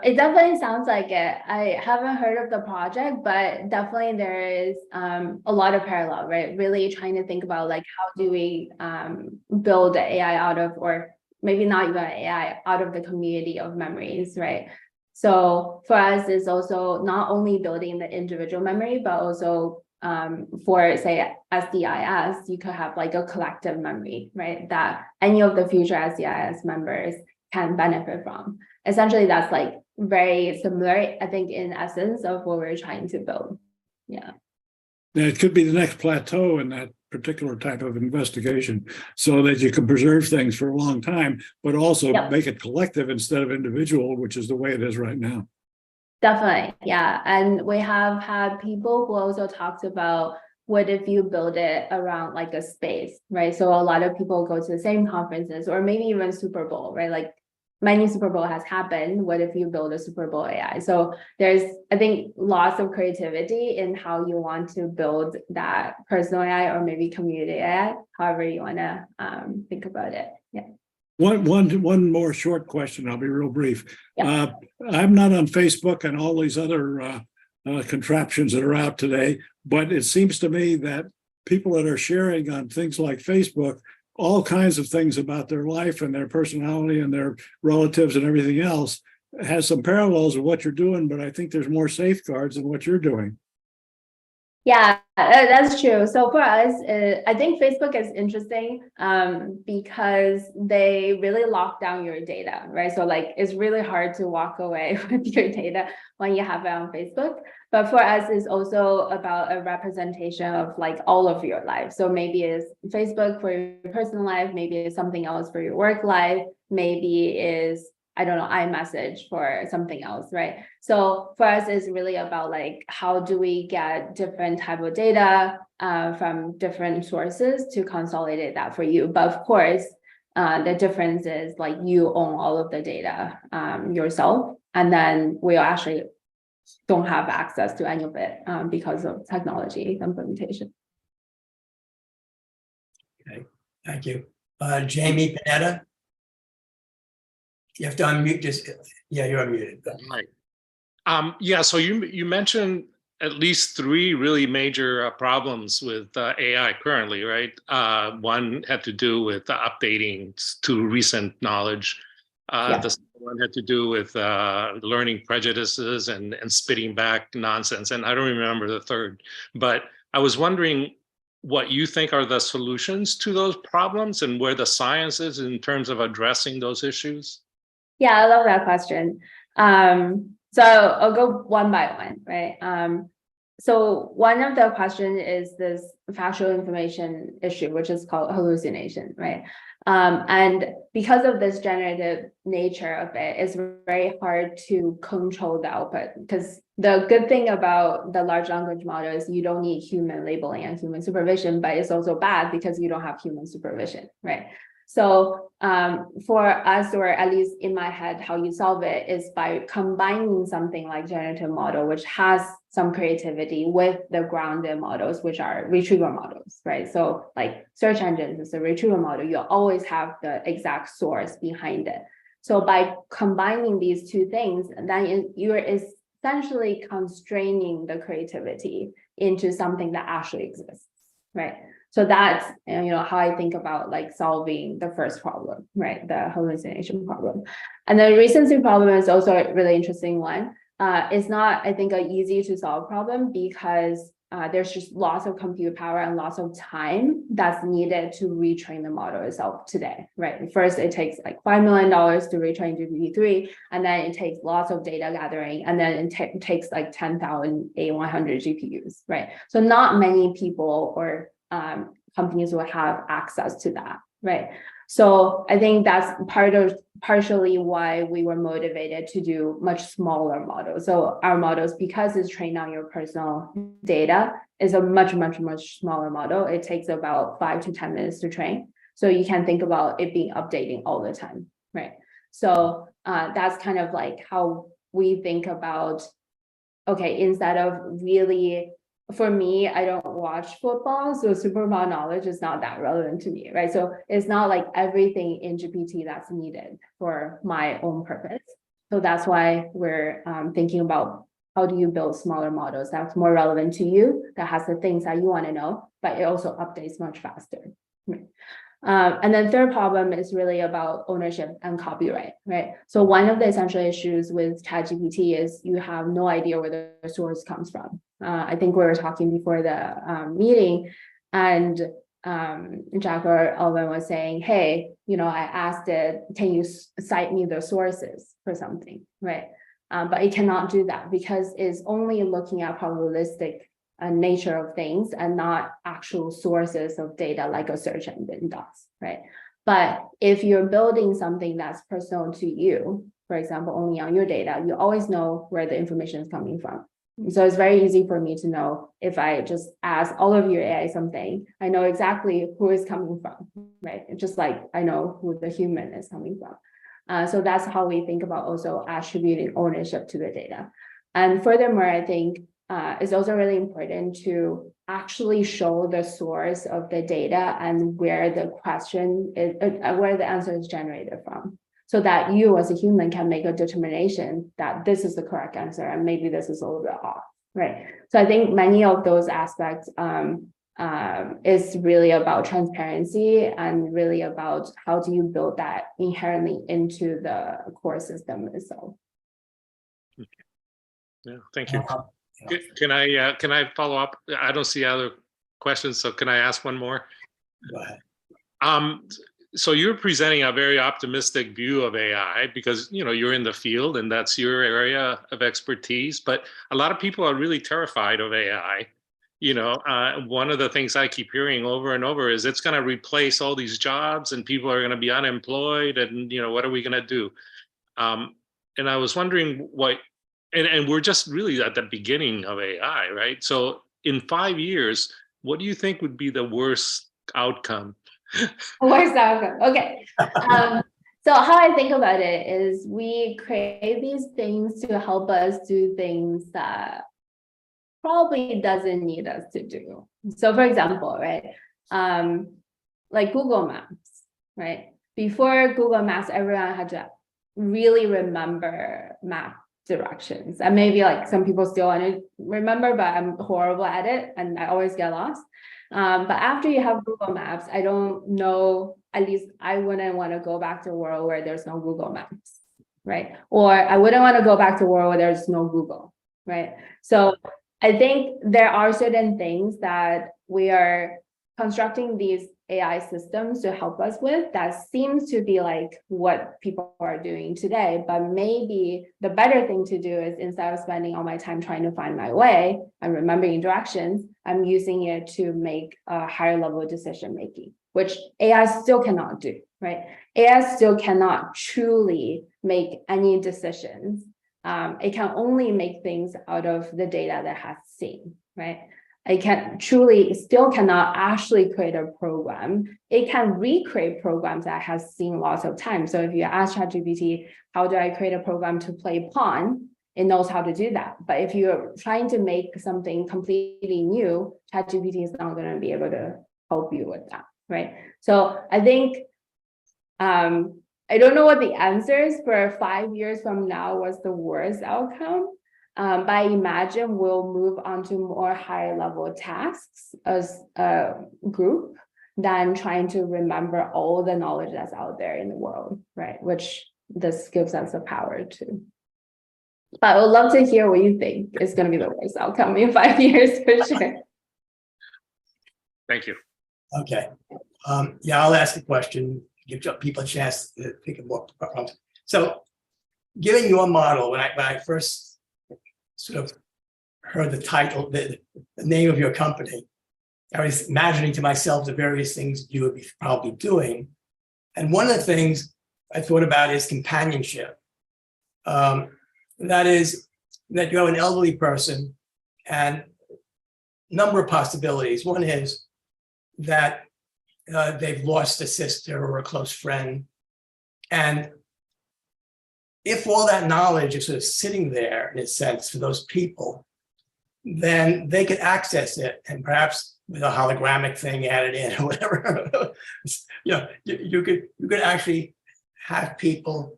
it definitely sounds like it. I haven't heard of the project, but definitely there is a lot of parallel, right? Really trying to think about like how do we build AI out of, or maybe not even AI, out of the community of memories, right? So for us, it's also not only building the individual memory, but also for say SDIS, you could have like a collective memory, right? That any of the future SDIS members can benefit from. Essentially, that's like very similar, I think, in essence of what we're trying to build. Yeah. Now, it could be the next plateau in that particular type of investigation so that you can preserve things for a long time, but also make it collective instead of individual, which is the way it is right now. Definitely. Yeah. And we have had people who also talked about what if you build it around like a space, right? So a lot of people go to the same conferences or maybe even Super Bowl, right? Like many Super Bowl has happened. What if you build a Super Bowl AI? So there's, I think, lots of creativity in how you want to build that personal AI or maybe community AI, however you want to think about it. Yeah. One more short question. I'll be real brief. Yeah. I'm not on Facebook and all these other contraptions that are out today, but it seems to me that people that are sharing on things like Facebook all kinds of things about their life and their personality and their relatives and everything else has some parallels with what you're doing, but I think there's more safeguards than what you're doing. Yeah, that's true. So for us, I think Facebook is interesting because they really lock down your data, right? So like it's really hard to walk away with your data when you have it on Facebook. But for us, it's also about a representation of like all of your life. So maybe it's Facebook for your personal life, maybe it's something else for your work life, maybe is, I don't know, iMessage for something else, right? So for us, it's really about like, how do we get different type of data from different sources to consolidate that for you? But of course, the difference is like you own all of the data yourself, and then we actually don't have access to any of it because of technology implementation. Okay, thank you. Jamie Panetta. You have to unmute just, yeah, you're unmuted. Right. Yeah, so you mentioned at least three really major problems with AI currently, right? One had to do with updating to recent knowledge. The second one had to do with learning prejudices and spitting back nonsense. And I don't remember the third, but I was wondering what you think are the solutions to those problems and where the science is in terms of addressing those issues. Yeah, I love that question. So I'll go one by one, right? So one of the questions is this factual information issue, which is called hallucination, right? And because of this generative nature of it, it's very hard to control the output. Because the good thing about the large language model is you don't need human labeling and human supervision, but it's also bad because you don't have human supervision, right? So for us, or at least in my head, how you solve it is by combining something like generative model, which has some creativity, with the grounded models, which are retrieval models, right? So like search engines is a retrieval model. You always have the exact source behind it. So by combining these two things, then you're essentially constraining the creativity into something that actually exists, right? So that's, how I think about like solving the first problem, right? The hallucination problem. And the recency problem is also a really interesting one. It's not, I think, an easy to solve problem because there's just lots of compute power and lots of time that's needed to retrain the model itself today, right? First, it takes like $5 million to retrain GPT-3, and then it takes lots of data gathering, and then it takes like 10,000 A100 GPUs, right? So not many people or companies will have access to that, right? So I think that's partially why we were motivated to do much smaller models. So our models, because it's trained on your personal data, is a much smaller model. It takes about 5 to 10 minutes to train. So you can think about it being updating all the time, right? So that's kind of like how we think about, okay, instead of really, for me, I don't watch football, so superball knowledge is not that relevant to me, right? So it's not like everything in GPT that's needed for my own purpose. So that's why we're thinking about how do you build smaller models that's more relevant to you, that has the things that you want to know, but it also updates much faster. And then third problem is really about ownership and copyright, right? So one of the essential issues with ChatGPT is you have no idea where the source comes from. I think we were talking before the meeting, and Jack or Alvin was saying, hey, I asked it, can you cite me the sources for something, right? But it cannot do that because it's only looking at probabilistic nature of things and not actual sources of data like a search engine does, right? But if you're building something that's personal to you, for example, only on your data, you always know where the information is coming from. So it's very easy for me to know if I just ask all of your AI something, I know exactly who is coming from, right? It's just like I know who the human is coming from. So that's how we think about also attributing ownership to the data. And furthermore, I think it's also really important to actually show the source of the data and where the question is, where the answer is generated from, so that you as a human can make a determination that this is the correct answer and maybe this is a little bit off, right? So I think many of those aspects is really about transparency and really about how do you build that inherently into the core system itself. Yeah, thank you. Can I follow up? I don't see other questions, so can I ask one more? Go ahead. So you're presenting a very optimistic view of AI because you're in the field and that's your area of expertise. But a lot of people are really terrified of AI. One of the things I keep hearing over and over is it's going to replace all these jobs and people are going to be unemployed and what are we going to do? And I was wondering and we're just really at the beginning of AI, right? So in 5 years, what do you think would be the worst outcome? Worst outcome. Okay. So how I think about it is we create these things to help us do things that probably doesn't need us to do. So for example, right, like Google Maps, right? Before Google Maps, everyone had to really remember map directions. And maybe like some people still want to remember, but I'm horrible at it and I always get lost. But after you have Google Maps, I don't know, at least I wouldn't want to go back to a world where there's no Google Maps, right? Or I wouldn't want to go back to a world where there's no Google, right? So I think there are certain things that we are constructing these AI systems to help us with that seems to be like what people are doing today. But maybe the better thing to do is instead of spending all my time trying to find my way and remembering directions, I'm using it to make a higher level of decision making, which AI still cannot do, right? AI still cannot truly make any decisions. It can only make things out of the data that it has seen, right? It still cannot actually create a program. It can recreate programs that it has seen lots of times. So if you ask ChatGPT, how do I create a program to play pawn? It knows how to do that. But if you're trying to make something completely new, ChatGPT is not going to be able to help you with that, right? So I think, I don't know what the answer is for 5 years from now, what's the worst outcome? But I imagine we'll move on to more higher level tasks as a group than trying to remember all the knowledge that's out there in the world, right? Which this gives us the power to. But I would love to hear what you think is going to be the worst outcome in 5 years for sure. Thank you. Okay. Yeah, I'll ask a question, give people a chance to think of more problems. So given your model, when I first sort of heard the title, the name of your company, I was imagining to myself the various things you would be probably doing. And one of the things I thought about is companionship. That is that you have an elderly person and a number of possibilities. One is that they've lost a sister or a close friend. And if all that knowledge is sort of sitting there in a sense for those people, then they could access it and perhaps with a hologramic thing added in or whatever, you could actually have people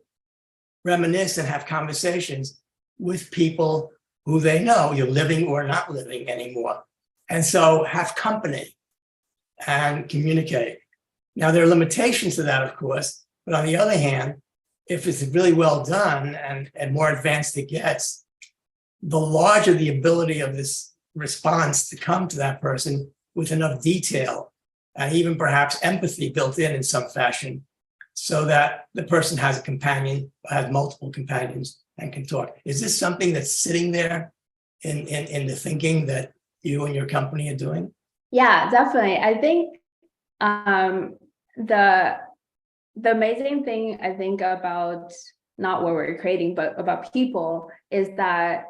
reminisce and have conversations with people who they know, you're living or not living anymore. And so have company and communicate. Now, there are limitations to that, of course, but on the other hand, if it's really well done and more advanced it gets, the larger the ability of this response to come to that person with enough detail and even perhaps empathy built in some fashion so that the person has a companion, has multiple companions and can talk. Is this something that's sitting there in the thinking that you and your company are doing? Yeah, definitely. I think the amazing thing I think about not what we're creating, but about people is that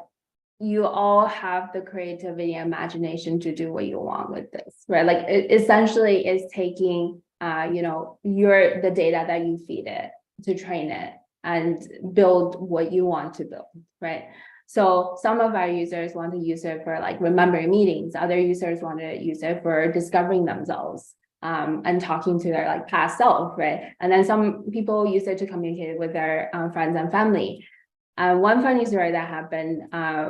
you all have the creativity and imagination to do what you want with this, right? Like it essentially is taking, the data that you feed it to train it and build what you want to build, right? So some of our users want to use it for like remembering meetings. Other users want to use it for discovering themselves. And talking to their like past self, right? And then some people use it to communicate with their friends and family. One funny story that happened,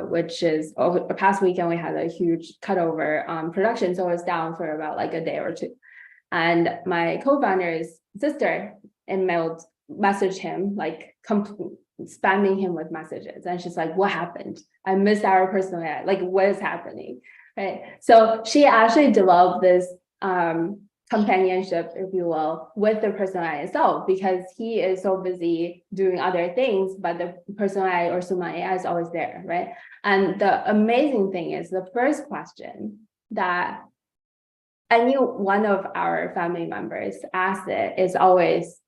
which is over the past weekend, we had a huge cutover production, so it was down for about like a day or two. And my co-founder's sister messaged him, like spamming him with messages. And she's like, what happened? I missed our personal AI. Like, what is happening? Right. So she actually developed this companionship, if you will, with the personal AI itself, because he is so busy doing other things, but the personal AI or Suma AI is always there, right? And the amazing thing is the first question that any one of our family members asks it is always,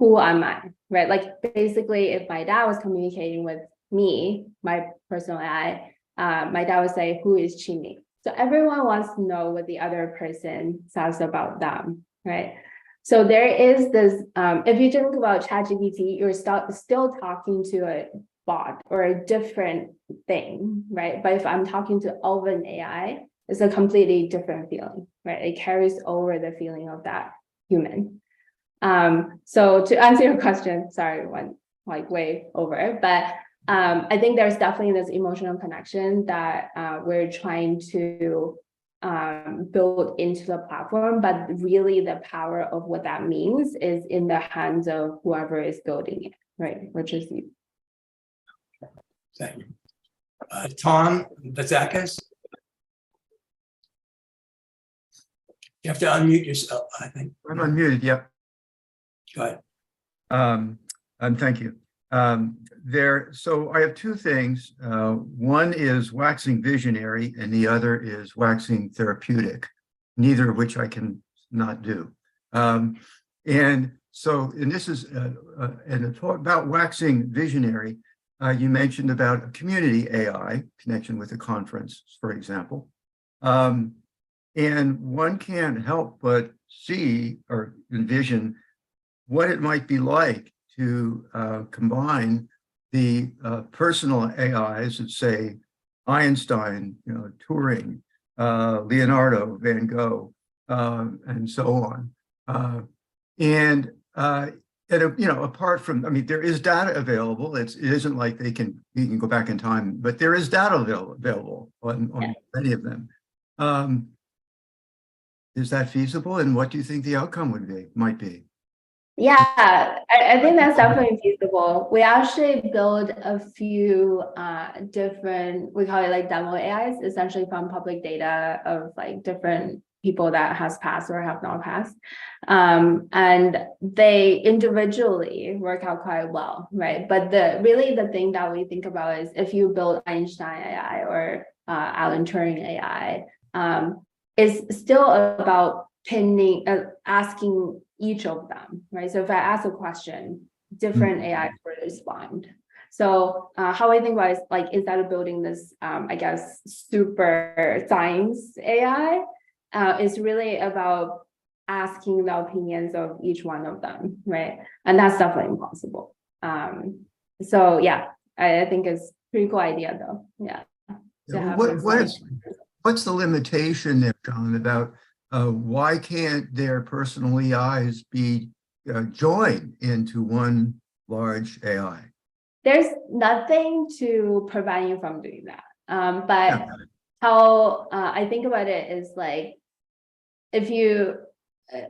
who am I, right? Like basically, if my dad was communicating with me, my personal AI, my dad would say, who is Chimi? So everyone wants to know what the other person says about them, right? So there is this, if you think about ChatGPT, you're still talking to a bot or a different thing, right? But if I'm talking to Elven AI, it's a completely different feeling, right? It carries over the feeling of that human. So to answer your question, sorry, went like way over, but I think there's definitely this emotional connection that we're trying to build into the platform, but really the power of what that means is in the hands of whoever is building it, right? Which is you. Thank you. Tom Bazakis. You have to unmute yourself, I think. I'm unmuted, yep. Go ahead. And thank you. So I have two things. One is waxing visionary and the other is waxing therapeutic, neither of which I can not do. And this is, and a talk about waxing visionary, you mentioned about a community AI connection with a conference, for example. And one can't help but see or envision what it might be like to combine the personal AIs that say Einstein, Turing, Leonardo, Van Gogh, and so on. Apart from, I mean, there is data available. It isn't like you can go back in time, but there is data available on many of them. Is that feasible? And what do you think the outcome might be? Yeah, I think that's definitely feasible. We actually build a few different, we call it like demo AIs, essentially from public data of like different people that has passed or have not passed. And they individually work out quite well, right? But really the thing that we think about is if you build Einstein AI or Alan Turing AI, it's still about asking each of them, right? So if I ask a question, different AIs will respond. So how I think about it is like, instead of building this, I guess, super science AI, it's really about asking the opinions of each one of them, right? And that's definitely impossible. So yeah, I think it's a pretty cool idea though. Yeah. What's the limitation there, John, about why can't their personal AIs be joined into one large AI? There's nothing to prevent you from doing that. But how I think about it is like,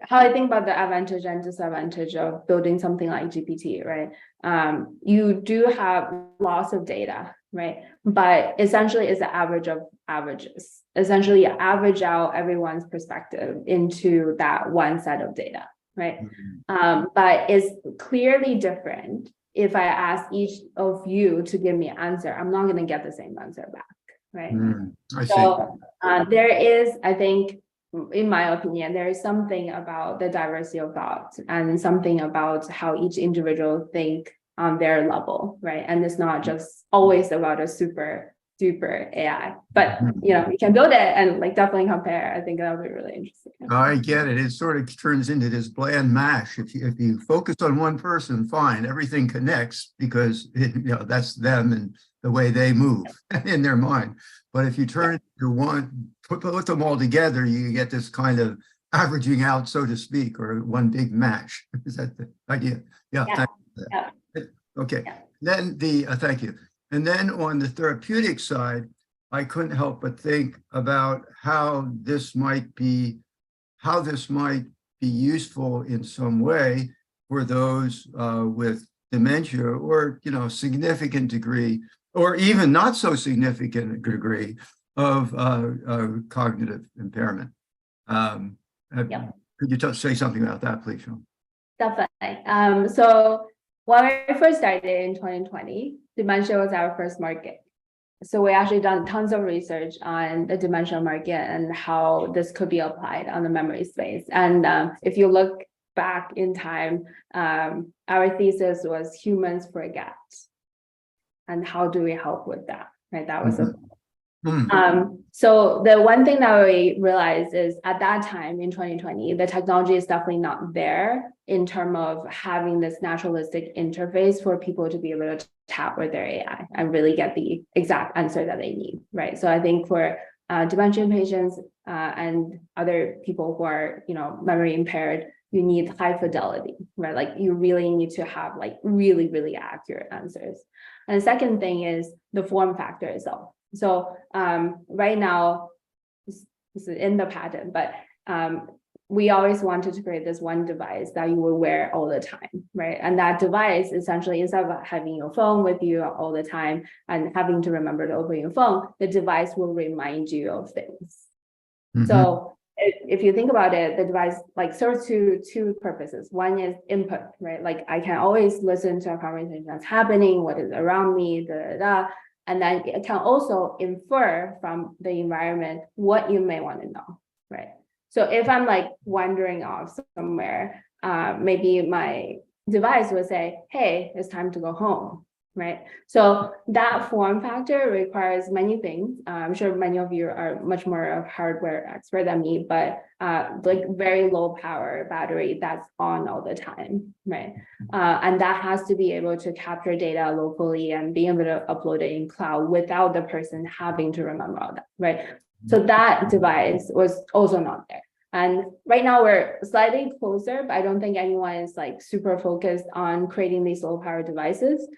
how I think about the advantage and disadvantage of building something like GPT, right? You do have lots of data, right? But essentially it's an average of averages. Essentially you average out everyone's perspective into that one set of data, right? But it's clearly different if I ask each of you to give me an answer. I'm not going to get the same answer back, right? I see. So there is, I think, in my opinion, there is something about the diversity of thought and something about how each individual think on their level, right? And it's not just always about a super duper AI, but you can build it and like definitely compare. I think that would be really interesting. I get it. It sort of turns into this bland mash. If you focus on one person, fine, everything connects because that's them and the way they move in their mind. But if you turn it to one, put them all together, you get this kind of averaging out, so to speak, or one big mash. Is that the idea? Yeah. Thank you. Okay. Yeah. Then thank you. And then on the therapeutic side, I couldn't help but think about how this might be useful in some way for those with dementia or significant degree, or even not so significant degree of cognitive impairment. Could you say something about that, please, Sean? Definitely. So when we first started in 2020, dementia was our first market. So we actually done tons of research on the dementia market and how this could be applied on the memory space. And if you look back in time, our thesis was humans forget. And how do we help with that? Right. That was so the one thing that we realized is at that time in 2020, the technology is definitely not there in terms of having this naturalistic interface for people to be able to tap with their AI and really get the exact answer that they need. Right. So I think for dementia patients and other people who are, memory impaired, you need high fidelity, right? Like you really need to have like really, really accurate answers. And the second thing is the form factor itself. So right now, this is in the patent, but we always wanted to create this one device that you will wear all the time, right? And that device essentially, instead of having your phone with you all the time and having to remember to open your phone, the device will remind you of things. So if you think about it, the device like serves two purposes. One is input, right? Like I can always listen to a conversation that's happening, what is around me, and then it can also infer from the environment what you may want to know, right? So if I'm like wandering off somewhere, maybe my device would say, hey, it's time to go home, right? So that form factor requires many things. I'm sure many of you are much more of hardware expert than me, but like very low power battery that's on all the time, right? And that has to be able to capture data locally and be able to upload it in cloud without the person having to remember all that, right? So that device was also not there. And right now we're slightly closer, but I don't think anyone is like super focused on creating these low power devices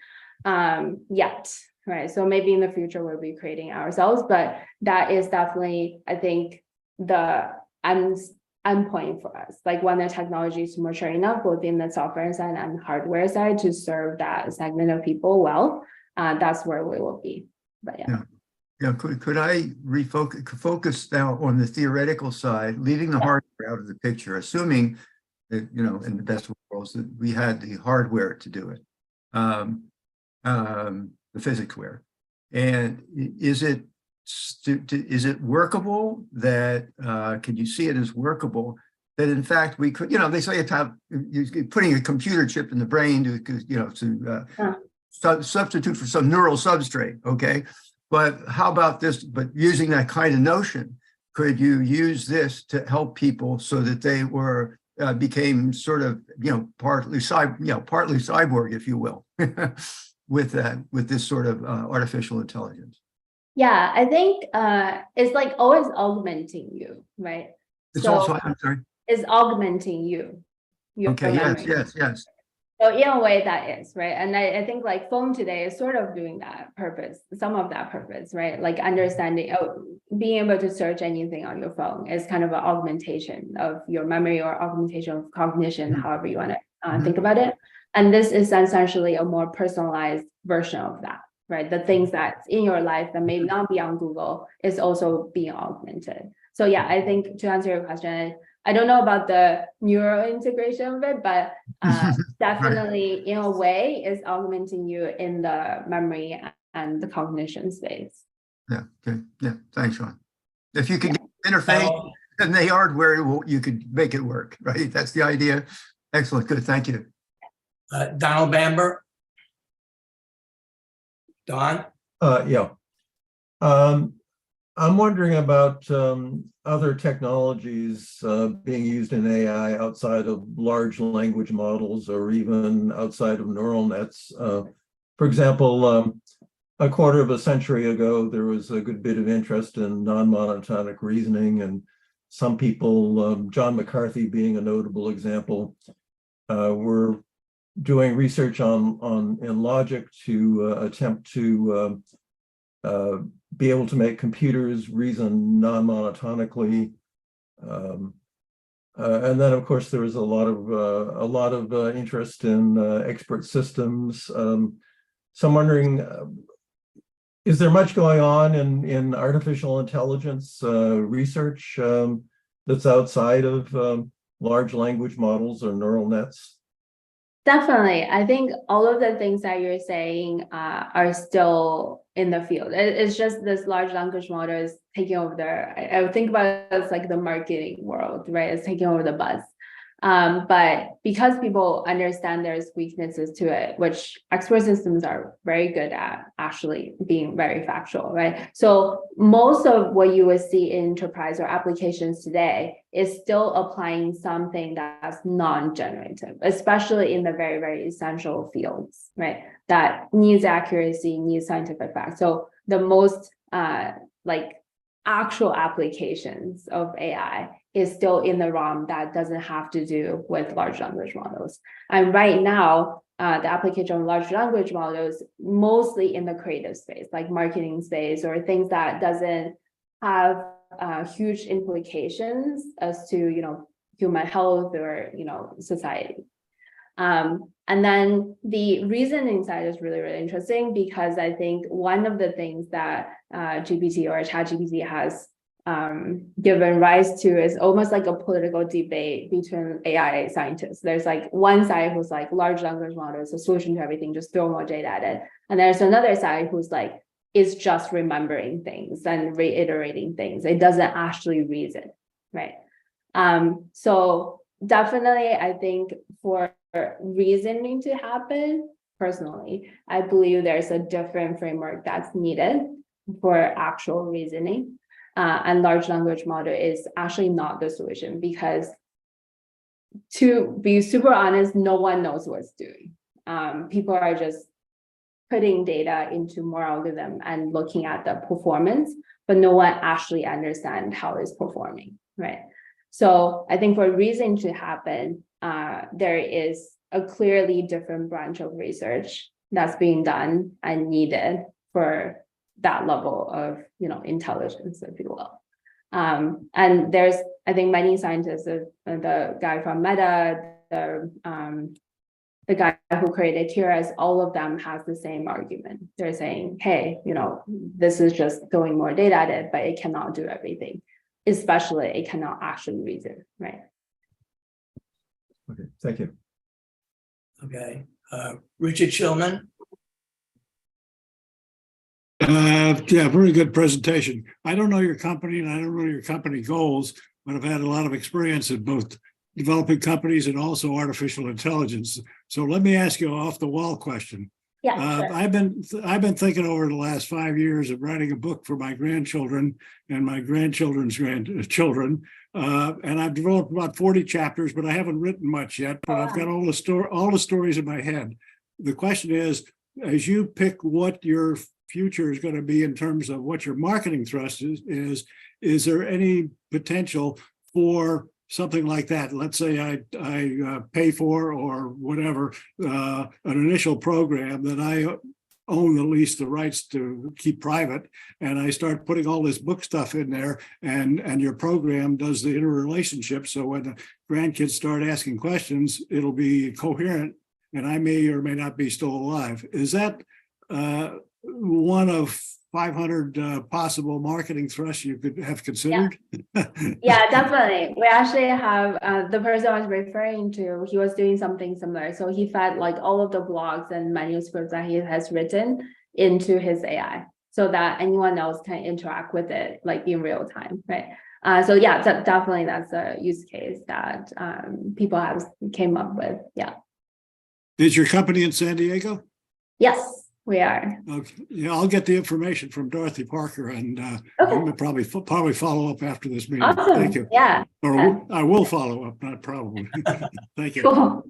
yet, right? So maybe in the future we'll be creating ourselves, but that is definitely, I think, the endpoint for us. Like when the technology is mature enough, both in the software side and hardware side, to serve that segment of people well, that's where we will be. But yeah. Yeah, could I focus now on the theoretical side, leaving the hardware out of the picture, assuming that, you know, in the best of worlds, that we had the hardware to do it, the physicsware. And is it workable that, can you see it as workable that in fact we could, you know, they say it's how putting a computer chip in the brain to, you know, to substitute for some neural substrate, okay? But how about this, but using that kind of notion, could you use this to help people so that they were, became sort of, you know, partly cyborg, if you will, with this sort of artificial intelligence? Yeah, I think it's like always augmenting you, right? It's So also, I'm sorry. it's augmenting you. Your Okay, memory. yes. So in a way that is, right? And I think like phone today is sort of doing that purpose, some of that purpose, right? Like understanding, being able to search anything on your phone is kind of an augmentation of your memory or augmentation of cognition, however you want to think about it. And this is essentially a more personalized version of that, right? The things that's in your life that may not be on Google is also being augmented. So yeah, I think to answer your question, I don't know about the neural integration of it, but definitely in a way is augmenting you in the memory and the cognition space. Yeah, okay, yeah, thanks, Sean. If you could get interface and the hardware, you could make it work, right? That's the idea. Excellent, good, thank you. Donald Bamber. Don? Yeah. I'm wondering about other technologies being used in AI outside of large language models or even outside of neural nets. For example, a quarter of a century ago, there was a good bit of interest in non-monotonic reasoning, and some people, John McCarthy being a notable example, were doing research in logic to attempt to be able to make computers reason non-monotonically, and then of course there was a lot of interest in expert systems. So I'm wondering, is there much going on in artificial intelligence research that's outside of large language models or neural nets? Definitely. I think all of the things that you're saying are still in the field. It's just this large language model is taking over I would think about it as like the marketing world, right? It's taking over the buzz. But because people understand there's weaknesses to it, which expert systems are very good at actually being very factual, right? So most of what you would see in enterprise or applications today is still applying something that's non-generative, especially in the very, very essential fields, right? That needs accuracy, needs scientific facts. So the most like actual applications of AI is still in the realm that doesn't have to do with large language models. And right now, the application of large language models mostly in the creative space, like marketing space, or things that doesn't have huge implications as to, you know, human health or, you know, society. And then the reasoning side is really, really interesting, because I think one of the things that GPT or ChatGPT has given rise to is almost like a political debate between AI scientists. There's like one side who's like, large language model is a solution to everything, just throw more data at it. And there's another side who's like, it's just remembering things and reiterating things. It doesn't actually reason, right? So definitely, I think for reasoning to happen, personally, I believe there's a different framework that's needed for actual reasoning. And large language model is actually not the solution, because to be super honest, no one knows what's doing. People are just putting data into more algorithm and looking at the performance, but no one actually understands how it's performing, right? So I think for reasoning to happen, there is a clearly different branch of research that's being done and needed for that level of, you know, intelligence, if you will. And there's, I think, many scientists, the guy from Meta, the guy who created Tiras, all of them has the same argument. They're saying, hey, you know, this is just throwing more data at it, but it cannot do everything. Especially it cannot actually reason, right? Okay, thank you. Okay, Richard Shillman. Yeah, very good presentation. I don't know your company and I don't know your company goals, but I've had a lot of experience in both developing companies and also artificial intelligence. So let me ask you an off the wall question. Yeah, sure. I've been thinking over the last 5 years of writing a book for my grandchildren and my grandchildren's grandchildren, and I've developed about 40 chapters, but I haven't written much yet. But I've got all the stories in my head. The question is, as you pick what your future is going to be in terms of what your marketing thrust is there any potential for something like that? Let's say I pay for or whatever an initial program that I own at least the rights to keep private, and I start putting all this book stuff in there, and your program does the interrelationship. So when the grandkids start asking questions, it'll be coherent, and I may or may not be still alive. Is that one of 500 possible marketing thrusts you could have considered? Yeah, definitely. We actually have the person I was referring to, he was doing something similar. So he fed like all of the blogs and manuscripts that he has written into his AI so that anyone else can interact with it like in real time, right? So yeah, definitely that's a use case that people have came up with, yeah. Is your company in San Diego? Yes. We are. Okay. Yeah, I'll get the information from Dorothy Parker, and Okay. I'm gonna probably follow up after this meeting. Awesome. Thank you. Yeah. Or I will follow up, not probably. Thank you. Cool.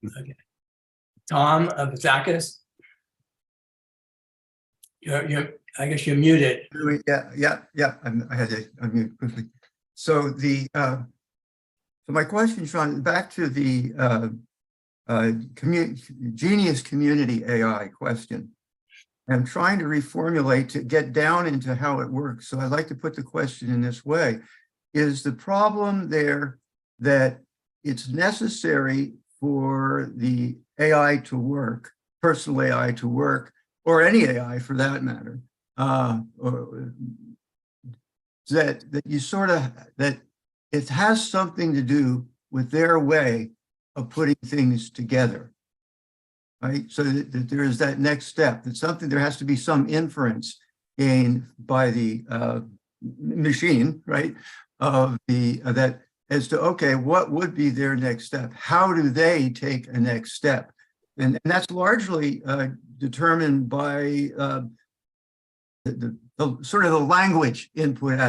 Okay. Tom Bazakis. I guess you're muted. Yeah. I had to unmute quickly. So so my question, Sean, back to the genius community AI question. I'm trying to reformulate to get down into how it works. So I'd like to put the question in this way. Is the problem there that it's necessary for the AI to work, personal AI to work, or any AI for that matter, that you sort of, that it has something to do with their way of putting things together, right? So that there is that next step, that there has to be some inference gained by the machine, right? Of that as to, okay, what would be their next step? How do they take a next step? And that's largely determined by the sort of the language input.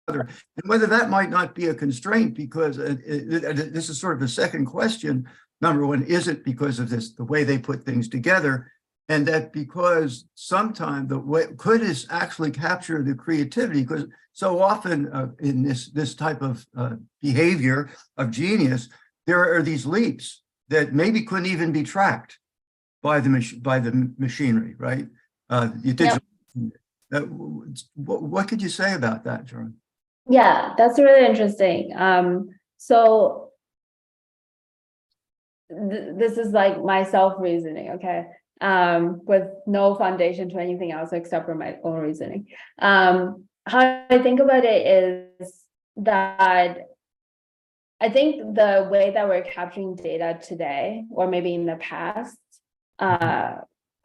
And whether that might not be a constraint, because this is sort of the second question. Number one, is it because of the way they put things together? And that because sometimes the way could is actually capture the creativity, because so often in this type of behavior of genius, there are these leaps that maybe couldn't even be tracked by the machinery, right? You did. What could you say about that, John? Yeah, that's really interesting. So this is like my self-reasoning, okay? With no foundation to anything else except for my own reasoning. How I think about it is that I think the way that we're capturing data today, or maybe in the past,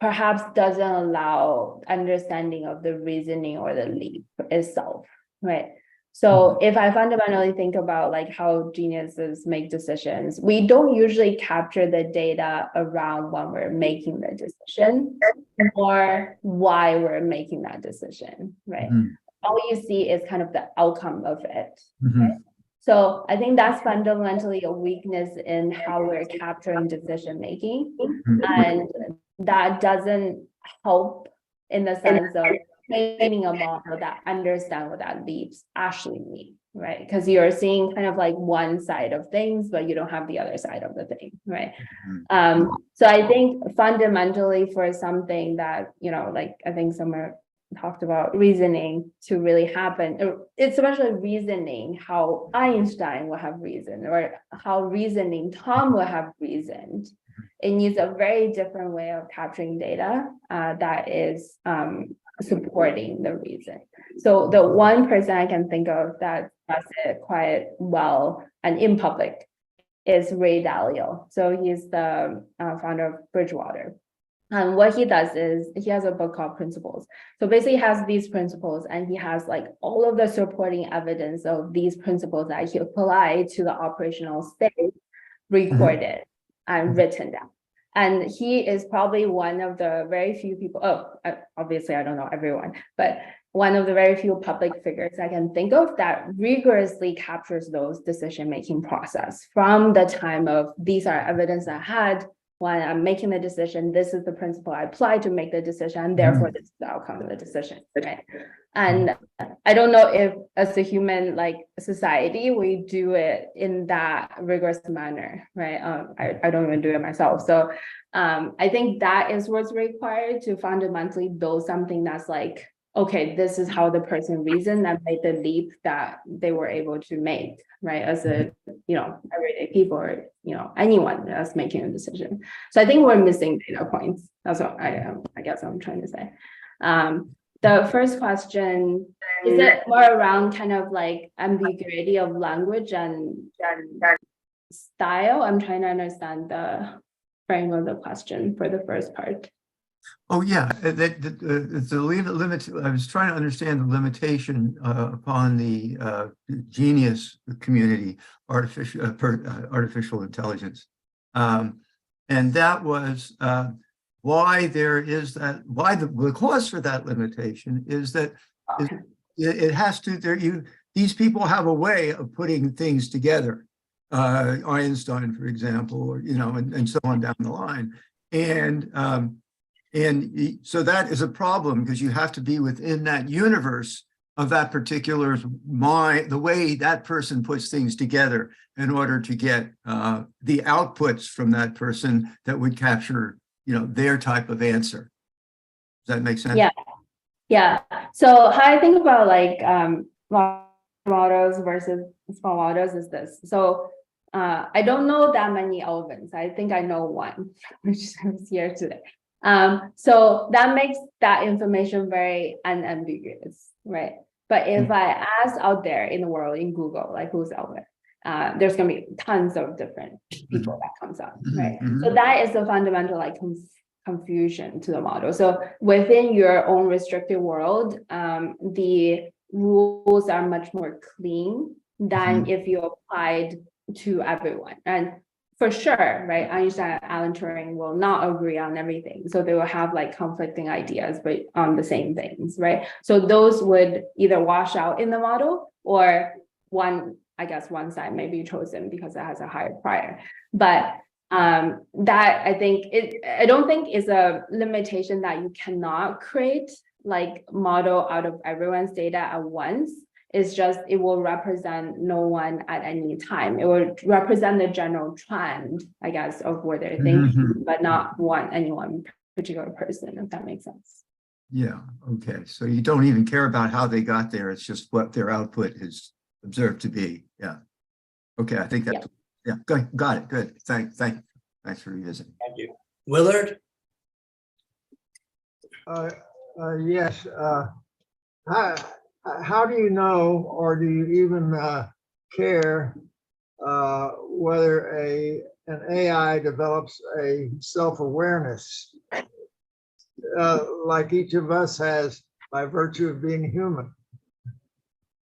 perhaps doesn't allow understanding of the reasoning or the leap itself, right? So if I fundamentally think about like how geniuses make decisions, we don't usually capture the data around when we're making the decision or why we're making that decision, right? All you see is kind of the outcome of it, right? So I think that's fundamentally a weakness in how we're capturing decision making, and that doesn't help in the sense of training a model that understand what that leaps actually mean, right? Because you're seeing kind of like one side of things, but you don't have the other side of the thing, right? So I think fundamentally for something that, you know, like I think Summer talked about reasoning to really happen, it's especially reasoning how Einstein would have reasoned or how reasoning Tom would have reasoned. It needs a very different way of capturing data that is supporting the reason. So the one person I can think of that does it quite well and in public is Ray Dalio. So he's the founder of Bridgewater. And what he does is he has a book called Principles. So basically he has these principles and he has like all of the supporting evidence of these principles that he applied to the operational space recorded and written down. And he is probably one of the very few people, obviously I don't know everyone, but one of the very few public figures I can think of that rigorously captures those decision-making process from the time of these are evidence I had when I'm making the decision, this is the principle I apply to make the decision, and therefore this is the outcome of the decision, right? And I don't know if as a human like society, we do it in that rigorous manner, right? I don't even do it myself. So I think that is what's required to fundamentally build something that's like, okay, this is how the person reasoned and made the leap that they were able to make, right? As a, you know, everyday people or, you know, anyone that's making a decision. So I think we're missing data points. That's what I guess I'm trying to say. The first question, is it more around kind of like ambiguity of language and style? I'm trying to understand the frame of the question for the first part. Oh yeah, it's a limit. I was trying to understand the limitation upon the genius community, artificial intelligence, and that was why there is that. Why the cause for that limitation is that it has to. These people have a way of putting things together. Einstein, for example, or you know, and so on down the line, and so that is a problem because you have to be within that universe of that particular mind, the way that person puts things together in order to get the outputs from that person that would capture, you know, their type of answer. Does that make sense? Yeah. Yeah. So how I think about like models versus small models is this. So I don't know that many elements. I think I know one, which is here today. So that makes that information very unambiguous, right? But if I ask out there in the world, in Google, like who's out there, there's going to be tons of different people that comes up, right? So that is the fundamental like confusion to the model. So within your own restricted world, the rules are much more clean than if you applied to everyone. And for sure, right? Einstein and Alan Turing will not agree on everything. So they will have like conflicting ideas, but on the same things, right? So those would either wash out in the model or one side may be chosen because it has a higher prior. But That I think I don't think is a limitation that you cannot create like model out of everyone's data at once. It's just it will represent no one at any time. It will represent the general trend, I guess, of what they're thinking, but not any one particular person, if that makes sense. Yeah, okay. So you don't even care about how they got there. It's just what their output is observed to be. Yeah. Okay, I think that's, yeah, got it. Good. Thanks for revisiting. Thank you. Willard? Yes. How do you know, or do you even care whether an AI develops a self-awareness like each of us has by virtue of being human?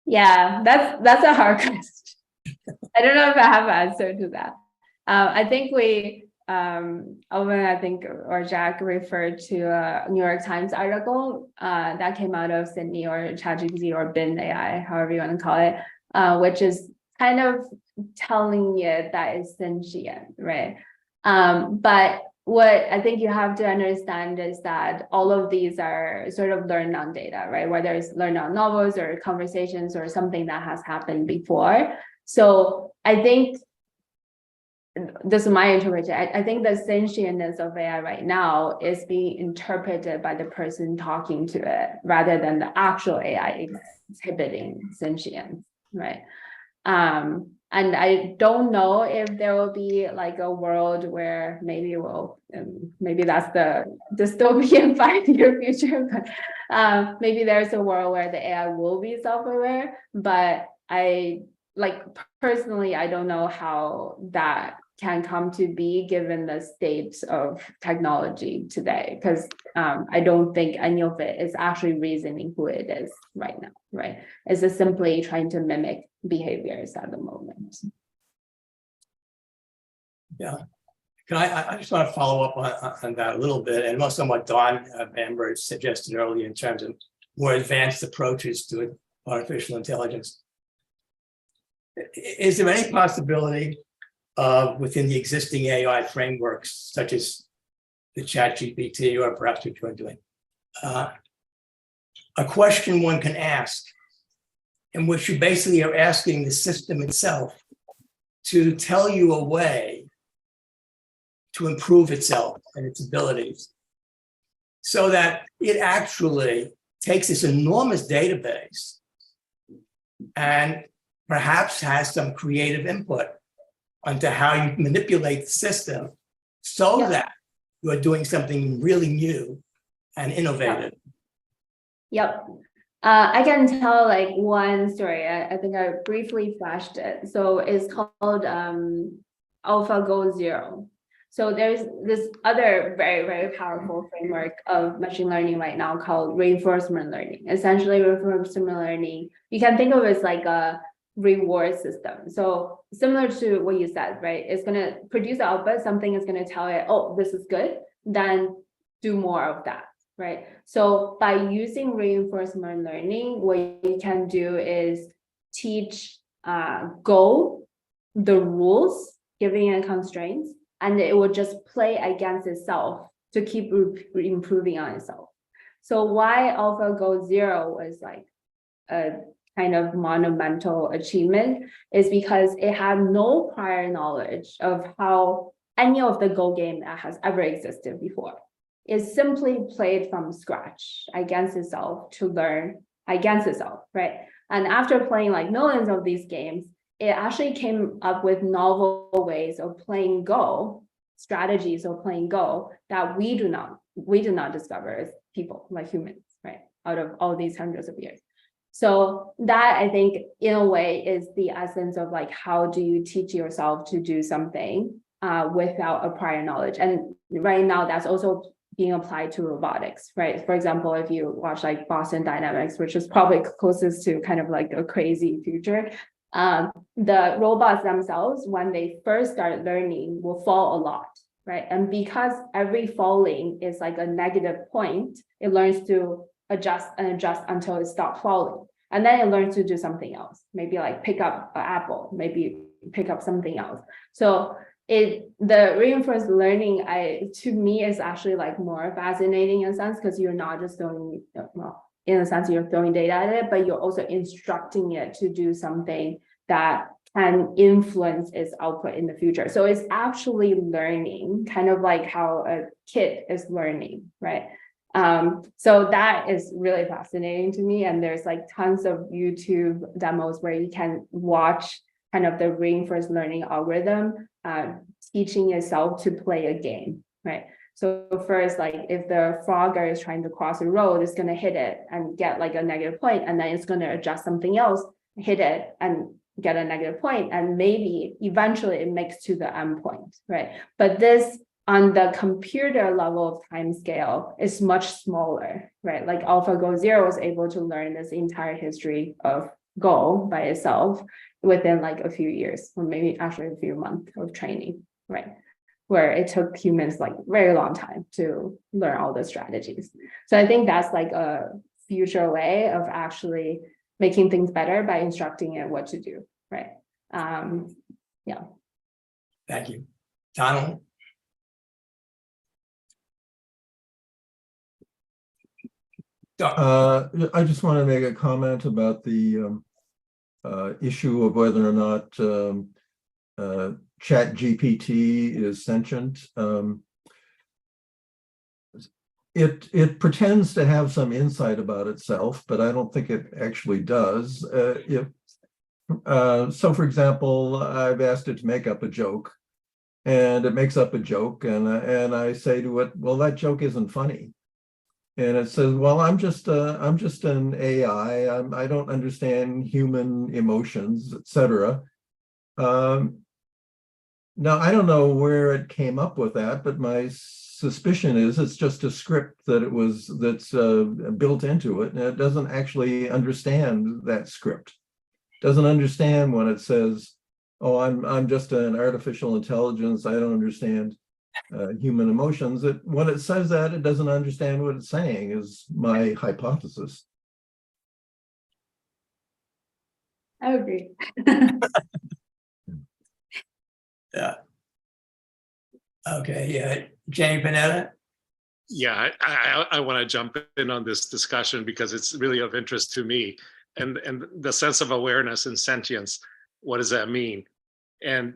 Yeah, that's a hard question. I don't know if I have an answer to that. I think Alvin, or Jack referred to a New York Times article that came out of Sydney or ChatGPT or Bin AI, however you want to call it, which is kind of telling you that it's sentient, right? But what I think you have to understand is that all of these are sort of learned on data, right? Whether it's learned on novels or conversations or something that has happened before. So I think this is my interpretation. I think the sentientness of AI right now is being interpreted by the person talking to it rather than the actual AI exhibiting sentience, right? And I don't know if there will be like a world where maybe that's the dystopian 5-year future, but maybe there's a world where the AI will be self-aware, but personally, I don't know how that can come to be given the state of technology today, because I don't think any of it is actually reasoning who it is right now, right? It's just simply trying to mimic behaviors at the moment. Yeah. I just want to follow up on that a little bit, and also what Don Bamberg suggested earlier in terms of more advanced approaches to artificial intelligence. Is there any possibility within the existing AI frameworks, such as the ChatGPT or perhaps what you're doing, a question one can ask in which you basically are asking the system itself to tell you a way to improve itself and its abilities, so that it actually takes this enormous database and perhaps has some creative input onto how you manipulate the system so that you're doing something really new and innovative. Yep. I can tell like one story. I think I briefly flashed it. So it's called AlphaGo Zero. So there's this other very, very powerful framework of machine learning right now called reinforcement learning. Essentially, reinforcement learning, you can think of it as like a reward system. So similar to what you said, right? It's going to produce output, something is going to tell it, oh, this is good, then do more of that, right? So by using reinforcement learning, what you can do is teach Go the rules, giving it constraints, and it will just play against itself to keep improving on itself. So why AlphaGo Zero was like a kind of monumental achievement is because it had no prior knowledge of how any of the Go game that has ever existed before. It simply played from scratch against itself to learn against itself, right? And after playing like millions of these games, it actually came up with novel ways of playing Go, strategies of playing Go that we did not discover as people, like humans, right? Out of all these hundreds of years. So that I think in a way is the essence of like, how do you teach yourself to do something without a prior knowledge? And right now that's also being applied to robotics, right? For example, if you watch like Boston Dynamics, which is probably closest to kind of like a crazy future, the robots themselves, when they first start learning, will fall a lot, right? And because every falling is like a negative point, it learns to adjust and adjust until it stops falling. And then it learns to do something else, maybe like pick up an apple, maybe pick up something else. So the reinforced learning, to me is actually like more fascinating in a sense, because you're not just throwing, well, in a sense you're throwing data at it, but you're also instructing it to do something that can influence its output in the future. So it's actually learning, kind of like how a kid is learning, right? So that is really fascinating to me. And there's like tons of YouTube demos where you can watch kind of the reinforced learning algorithm teaching itself to play a game, right? So first, like if the frogger is trying to cross a road, it's going to hit it and get like a negative point, and then it's going to adjust something else, hit it and get a negative point, and maybe eventually it makes to the end point, right? But this on the computer level of time scale is much smaller, right? Like AlphaGo 0 was able to learn this entire history of Go by itself within like a few years, or maybe actually a few months of training, right? Where it took humans like very long time to learn all the strategies. So I think that's like a future way of actually making things better by instructing it what to do, right? Yeah. Thank you. Donald? I just want to make a comment about the issue of whether or not ChatGPT is sentient. It pretends to have some insight about itself, but I don't think it actually does. So, for example, I've asked it to make up a joke, and it makes up a joke, and I say to it, "Well, that joke isn't funny." And it says, "Well, I'm just an AI. I don't understand human emotions, etc." Now, I don't know where it came up with that, but my suspicion is it's just a script that's built into it, and it doesn't actually understand that script. Doesn't understand when it says, "Oh, I'm just an artificial intelligence. I don't understand human emotions." When it says that, it doesn't understand what it's saying, is my hypothesis. I agree. Yeah. Okay, yeah. Jamie Panetta? Yeah, I want to jump in on this discussion because it's really of interest to me. And the sense of awareness and sentience, what does that mean? And,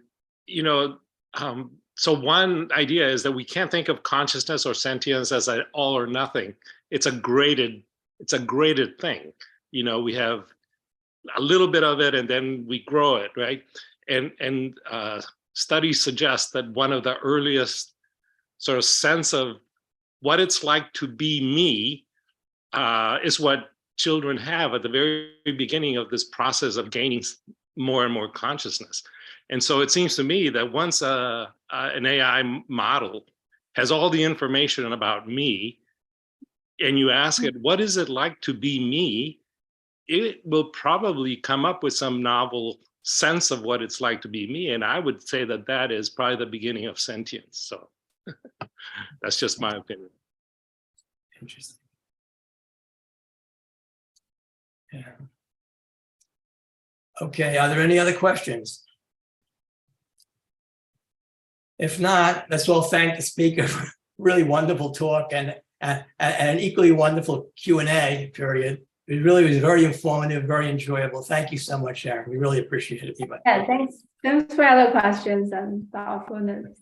so one idea is that we can't think of consciousness or sentience as an all or nothing. It's a graded thing. We have a little bit of it and then we grow it, right? And studies suggest that one of the earliest sort of sense of what it's like to be me is what children have at the very beginning of this process of gaining more and more consciousness. And so it seems to me that once an AI model has all the information about me, and you ask it, what is it like to be me? It will probably come up with some novel sense of what it's like to be me. And I would say that that is probably the beginning of sentience. So that's just my opinion. Interesting. Yeah. Okay, are there any other questions? If not, let's all thank the speaker for a really wonderful talk and an equally wonderful Q&A period. It really was very informative, very enjoyable. Thank you so much, Sharon. We really appreciate it. Yeah, thanks. Thanks for all the questions and thoughtfulness.